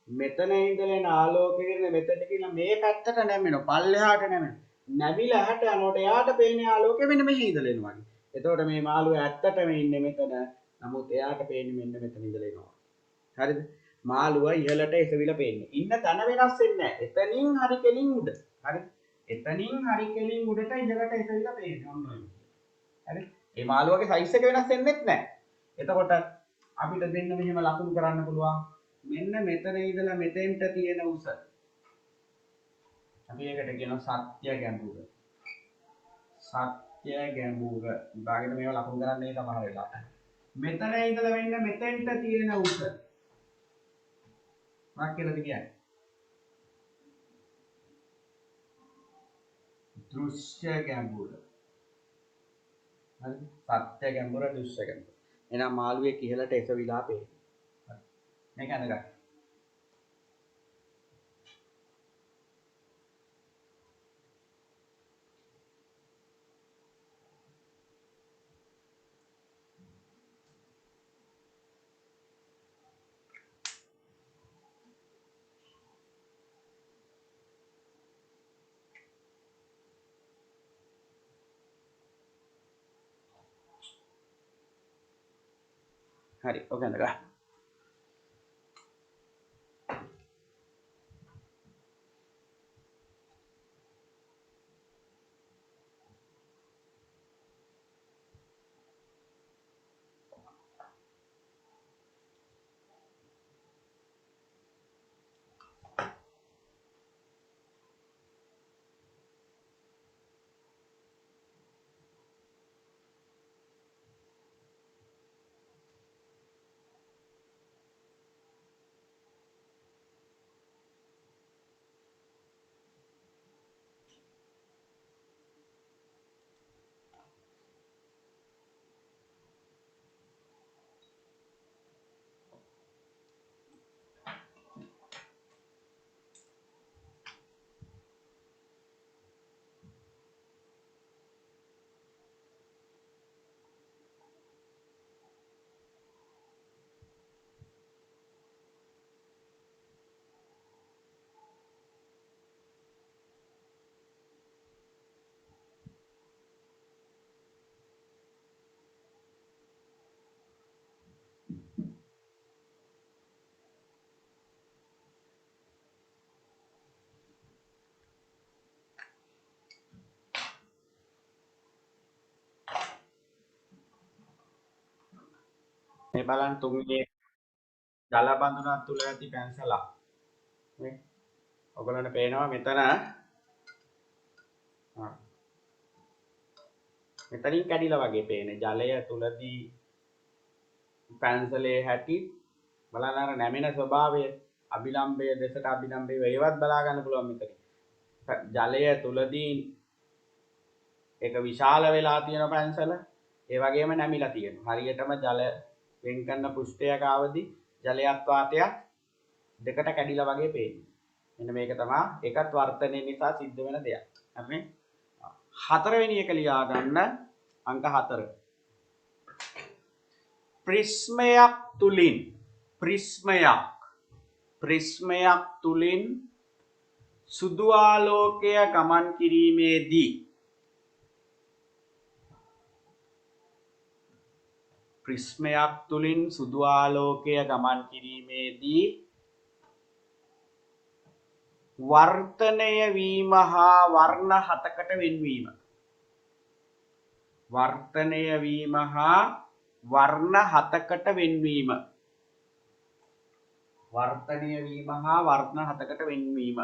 මෙතන ඉඳලා එන ආලෝකය කියන්නේ මෙතනට කියලා මේ පැත්තට නැමෙනවා. පල්ලෙහාට නැමෙනවා. නැවිලා හැට යනකොට එයාට පේන්නේ ආලෝකය මෙන්න මෙහි ඉඳලා එනවා වගේ. එතකොට මේ මාළුවා ඇත්තටම ඉන්නේ මෙතන. නමුත් එයාට පේන්නේ මෙන්න මෙතන ඉඳලා එනවා. හරිද? මාළුවා ඉහළට එසවිලා පේන්නේ. ඉන්න තැන වෙනස් වෙන්නේ නැහැ. එතනින් හරි කෙලින් උඩ. හරිද? එතනින් හරි කෙලින් උඩට ඉහළට එසවිලා පේන්නේ. ඔන්න ඔය. හරිද? මේ මාළුවාගේ සයිස් එක වෙනස් වෙන්නෙත් නැහැ. එතකොට අපිට දෙන්න මෙහෙම ලකුණු කරන්න පුළුවන්. මෙන්න මෙතන ඉඳලා මෙතෙන්ට තියෙන උස. අපි ඒකට කියනවා සත්‍ය ගැඹුර. සත්‍ය ගැඹුර. විභාගෙට මේව ලකුණු කරන්නේ සමහර වෙලාවට. මෙතන ඉඳලා මෙන්න මෙතෙන්ට තියෙන උස. මොකක් කියලාද කියන්නේ? දෘශ්‍ය ගැඹුර. හරි? සත්‍ය ගැඹුර දෘශ්‍ය ගැඹුර. එහෙනම් මාළුවේ ඉහළට එසවිලා පේනවා. මේක අඳගන්න. හරි ඔක අඳගන්න. මේ බලන්න තුන්වෙනි ජල බඳුනක් තුල ඇති පැන්සලක්. මේ ඔයගොල්ලන්ට පේනවා මෙතන මෙතනින් කැඩිලා වගේ පේන්නේ. ජලය තුලදී පැන්සලේ හැටි බලන්න අර නැමෙන ස්වභාවය, අභිලම්භය දෙසට අභිලම්භය ඒවත් බලා ගන්න පුළුවන් මෙතන. ජලය තුලදී ඒක විශාල වෙලා තියෙන පැන්සල ඒ වගේම නැමිලා තියෙනවා. හරියටම ජල වෙන් කරන පෘෂ්ඨයක ආවදී ජලයත් වාතයත් දෙකට කැඩිලා වගේ පේන්නේ. මෙන්න මේක තමයි ඒකත් වර්තනය නිසා සිද්ධ වෙන දෙයක්. හරිනේ? හතරවෙනි එක ලියා ගන්න අංක 4. ප්‍රිස්මයක් තුලින් සුදු ආලෝකය ගමන් කිරීමේදී ප්‍රිස්මයක් තුලින් සුදු ආලෝකය ගමන් කිරීමේදී වර්තනය වීම හා වර්ණ 7කට වෙන්වීම. වර්තනය වීම හා වර්ණ 7කට වෙන්වීම. වර්තනය වීම හා වර්ණ 7කට වෙන්වීම.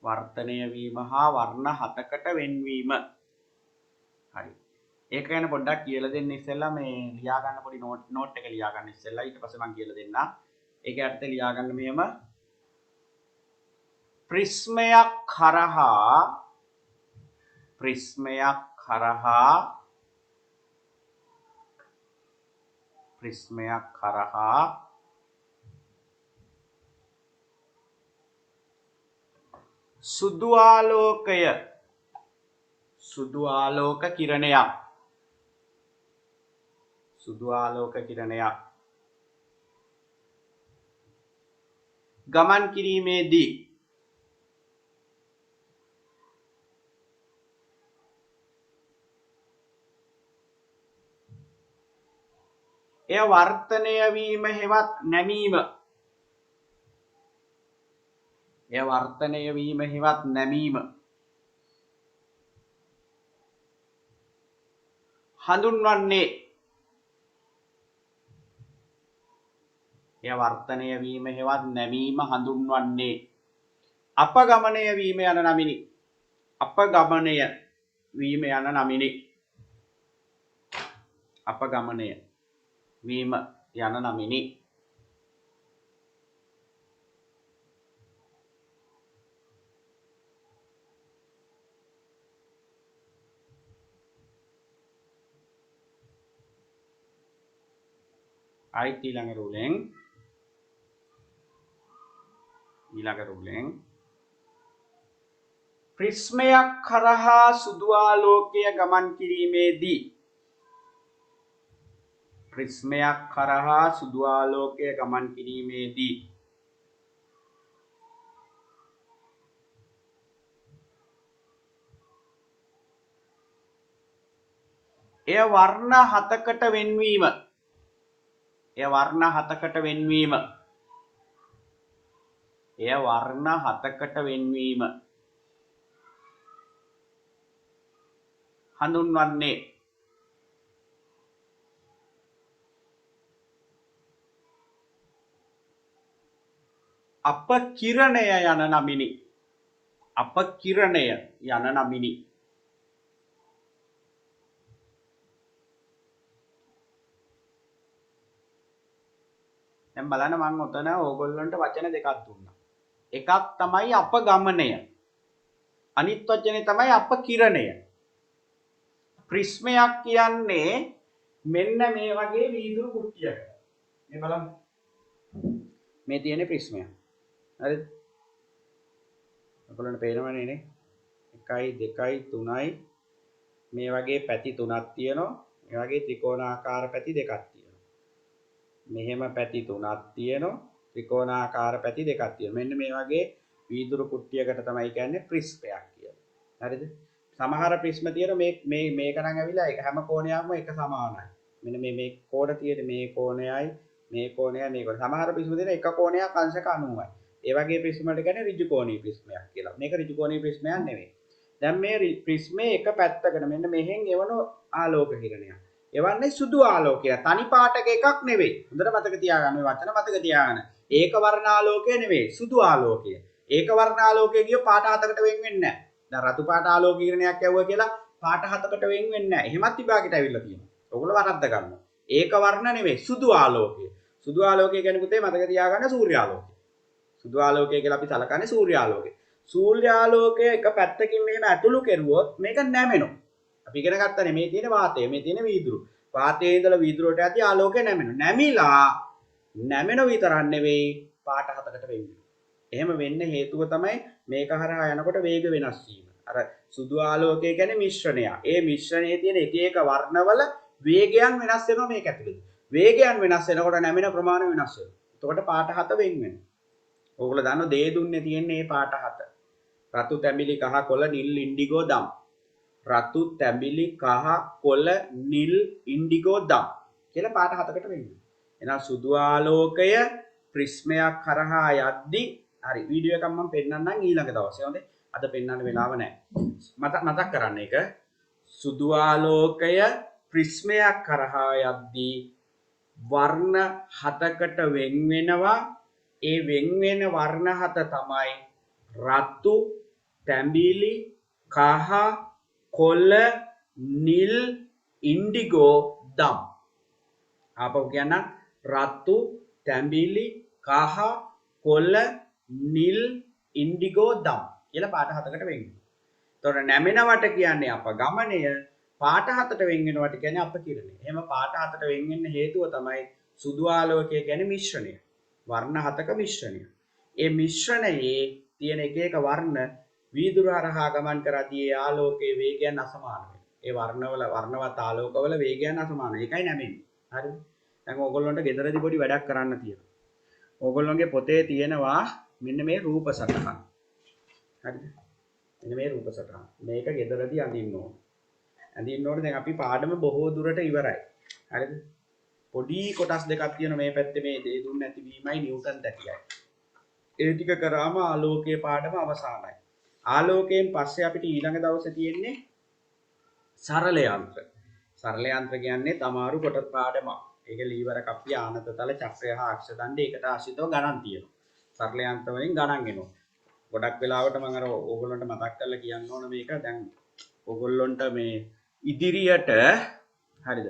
වර්තනය වීම හා වර්ණ 7කට වෙන්වීම. හරි. ඒක ගැන පොඩ්ඩක් කියලා දෙන්න ඉස්සෙල්ලා මේ ලියා ගන්න පොඩි නෝට් එක ලියා ගන්න ඉස්සෙල්ලා ඊට පස්සේ මම කියලා දෙන්නම්. ඒකේ අර්ථය ලියා ගන්න මෙහෙම. ප්‍රිස්මයක් කරහා සුදු ආලෝක සුදු ආලෝක කිරණයක් ගමන් කිරීමේදී එය වර්තනය වීම හෙවත් නැමීම එය වර්තනය වීම හෙවත් නැමීම හඳුන්වන්නේ එය වර්තනය වීම හෙවත් නැමීම හඳුන්වන්නේ අපගමනය වීම යන නමිනි අපගමනය වීම යන නමිනි අපගමනය වීම යන නමිනි ආයිත් ඊළඟ රූලෙන් ප්‍රිස්මයක් කරහා සුදු ආලෝකය ගමන් කිරීමේදී ප්‍රිස්මයක් කරහා සුදු ආලෝකය ගමන් කිරීමේදී එය වර්ණ හතකට වෙන්වීම එය වර්ණ හතකට වෙන්වීම එය වර්ණ හතකට වෙන්වීම හඳුන්වන්නේ අපකිරණය යන නමිනි අපකිරණය යන නමිනි දැන් බලන්න මම ඔතන ඕගොල්ලන්ට වචන දෙකක් දුන්නා. එකක් තමයි අපගමනය. අනිත් වචනේ තමයි අපකිරණය. ප්‍රිස්මයක් කියන්නේ මෙන්න මේ වගේ වීදුරු කුට්ටියකට. මේ බලන්න. මේ තියෙන ප්‍රිස්මයක්. හරිද? ඔයගොල්ලන්ට පේනවනේ නේ? 1 2 3යි මේ වගේ පැති තුනක් තියෙනවා. මේ වගේ ත්‍රිකෝණාකාර පැති දෙකක් තියෙනවා. මෙහෙම පැති තුනක් තියෙනවා. ත්‍රිකෝණාකාර පැති දෙකක් තියෙනවා. මෙන්න මේ වගේ වීදුරු කුට්ටියකට තමයි කියන්නේ ප්‍රිස්මයක් කියලා. හරිද? සමහර ප්‍රිස්ම තියෙන මේක නම් ඇවිල්ලා ඒක හැම කෝණයක්ම එක සමානයි. මෙන්න මේ කෝණ තියෙන මේ කොණයයි මේ කොණයයි මේ කොණ. සමහර ප්‍රිස්ම තියෙන එක කෝණයක් අංශක 90යි. ඒ වගේ ප්‍රිස්ම වලට කියන්නේ ඍජු කෝණී ප්‍රිස්මයක් කියලා. මේක ඍජු කෝණී ප්‍රිස්මයක් නෙවෙයි. දැන් මේ ප්‍රිස්මේ එක පැත්තකට මෙන්න මෙහෙන් එවන ආලෝක කිරණයක්. එවන්නේ සුදු ආලෝකය. තනි පාටක එකක් නෙවෙයි. හොඳට මතක තියාගන්න මේ වචන මතක තියාගන්න. ඒක වර්ණ ආලෝකය නෙවෙයි සුදු ආලෝකය. ඒක වර්ණ ආලෝකය කිය පාට හතකට වෙන් වෙන්නේ නැහැ. දැන් රතු පාට ආලෝක කිරණයක් යවුවා කියලා පාට හතකට වෙන් වෙන්නේ නැහැ. එහෙමත් විභාගෙට ඇවිල්ලා තියෙනවා. ඔයගොල්ලෝ වරද්ද ගන්නවා. ඒක වර්ණ නෙවෙයි සුදු ආලෝකය. සුදු ආලෝකය කියන්නේ පුතේ මතක තියාගන්න සූර්ය ආලෝකය. සුදු ආලෝකය කියලා අපි සලකන්නේ සූර්ය ආලෝකය. සූර්ය ආලෝකය එක පැත්තකින් මෙහෙම ඇතුළු කෙරුවොත් මේක නැමෙනවා. අපි ඉගෙන ගත්තනේ මේ තියෙන වාතය, මේ තියෙන වීදුරු. වාතයේ ඉඳලා වීදුරුවට යති ආලෝකය නැමෙනවා. නැමිලා නැමෙන විතරක් නෙවෙයි පාට හතකට වෙන්නේ. එහෙම වෙන්න හේතුව තමයි මේක හරහා යනකොට වේග වෙනස් වීම. අර සුදු ආලෝකය කියන්නේ මිශ්‍රණය. ඒ මිශ්‍රණයේ තියෙන එක එක වර්ණවල වේගයන් වෙනස් වෙනවා මේක ඇතුළේ. වේගයන් වෙනස් වෙනකොට නැමෙන ප්‍රමාණය වෙනස් වෙනවා. එතකොට පාට හත වෙන් වෙනවා. ඕගොල්ලෝ දන්නව දේ දුන්නේ තියෙන්නේ මේ පාට හත. රතු තැඹිලි කහ කොළ නිල් ඉන්ඩිගෝ දම්. රතු තැඹිලි කහ කොළ නිල් ඉන්ඩිගෝ දම් කියලා පාට හතකට වෙන්නේ. එහෙනම් සුදු ආලෝකය ප්‍රිස්මයක් කරහා යද්දී හරි වීඩියෝ එකක් මම පෙන්නන්නම් ඊළඟ දවසේ. හොඳේ. අද පෙන්නන්න වෙලාව නැහැ. මතක් කරන්න එක. සුදු ආලෝකය ප්‍රිස්මයක් කරහා යද්දී වර්ණ හතකට වෙන් වෙනවා. ඒ වෙන් වෙන වර්ණ හත තමයි රතු තැඹිලි කහ කොළ නිල් ඉන්ඩිගෝ දම්. ආපහු කියන්න රතු තැඹිලි කහ කොළ නිල් ඉන්ඩිගෝ දම් කියලා පාට හතකට වෙන් වෙනවා. එතකොට නැමෙනවට කියන්නේ අපගමනය, පාට හතට වෙන් වෙනවට කියන්නේ අපකිරණය. එහෙම පාට හතට වෙන් වෙන්න හේතුව තමයි සුදු ආලෝකය කියන්නේ මිශ්‍රණය. වර්ණ හතක මිශ්‍රණය. ඒ මිශ්‍රණයේ තියෙන එක එක වර්ණ වීදුරු හරහා ගමන් කරදී ඒ ආලෝකයේ වේගයන් අසමාන වෙනවා. ඒ වර්ණවල වර්ණවත් ආලෝකවල වේගයන් අසමාන. ඒකයි නැමෙන්නේ. හරිද? දැන් ඕගොල්ලන්ට ගෙදරදී පොඩි වැඩක් කරන්න තියෙනවා. ඕගොල්ලන්ගේ පොතේ තියෙනවා මෙන්න මේ රූප සටහන්. හරිද? මෙන්න මේ රූප සටහන්. මේක ගෙදරදී අඳින්න ඕන. අඳින්න ඕනේ දැන් අපි පාඩම බොහෝ දුරට ඉවරයි. හරිද? පොඩි කොටස් දෙකක් තියෙනවා මේ පැත්තේ මේ දේ දුන්න නැතිවීමයි නිව්ටන් තැටියයි. ඒ ටික කරාම ආලෝකයේ පාඩම අවසానයි. ආලෝකයෙන් පස්සේ අපිට ඊළඟ දවසේ තියෙන්නේ සරල යන්ත්‍ර. සරල යන්ත්‍ර කියන්නේ තමාරු කොට පාඩමක්. ඒක ලීවර කප්පිය ආනතතල චක්‍රය හා අක්ෂ දණ්ඩේ එකට ආශ්‍රිතව ගණන් තියෙනවා. සරල යන්ත්‍ර වලින් ගණන් එනවා. ගොඩක් වෙලාවට මම අර ඕගොල්ලන්ට මතක් කරලා කියන්න ඕන මේක දැන් ඕගොල්ලන්ට මේ ඉදිරියට හරිද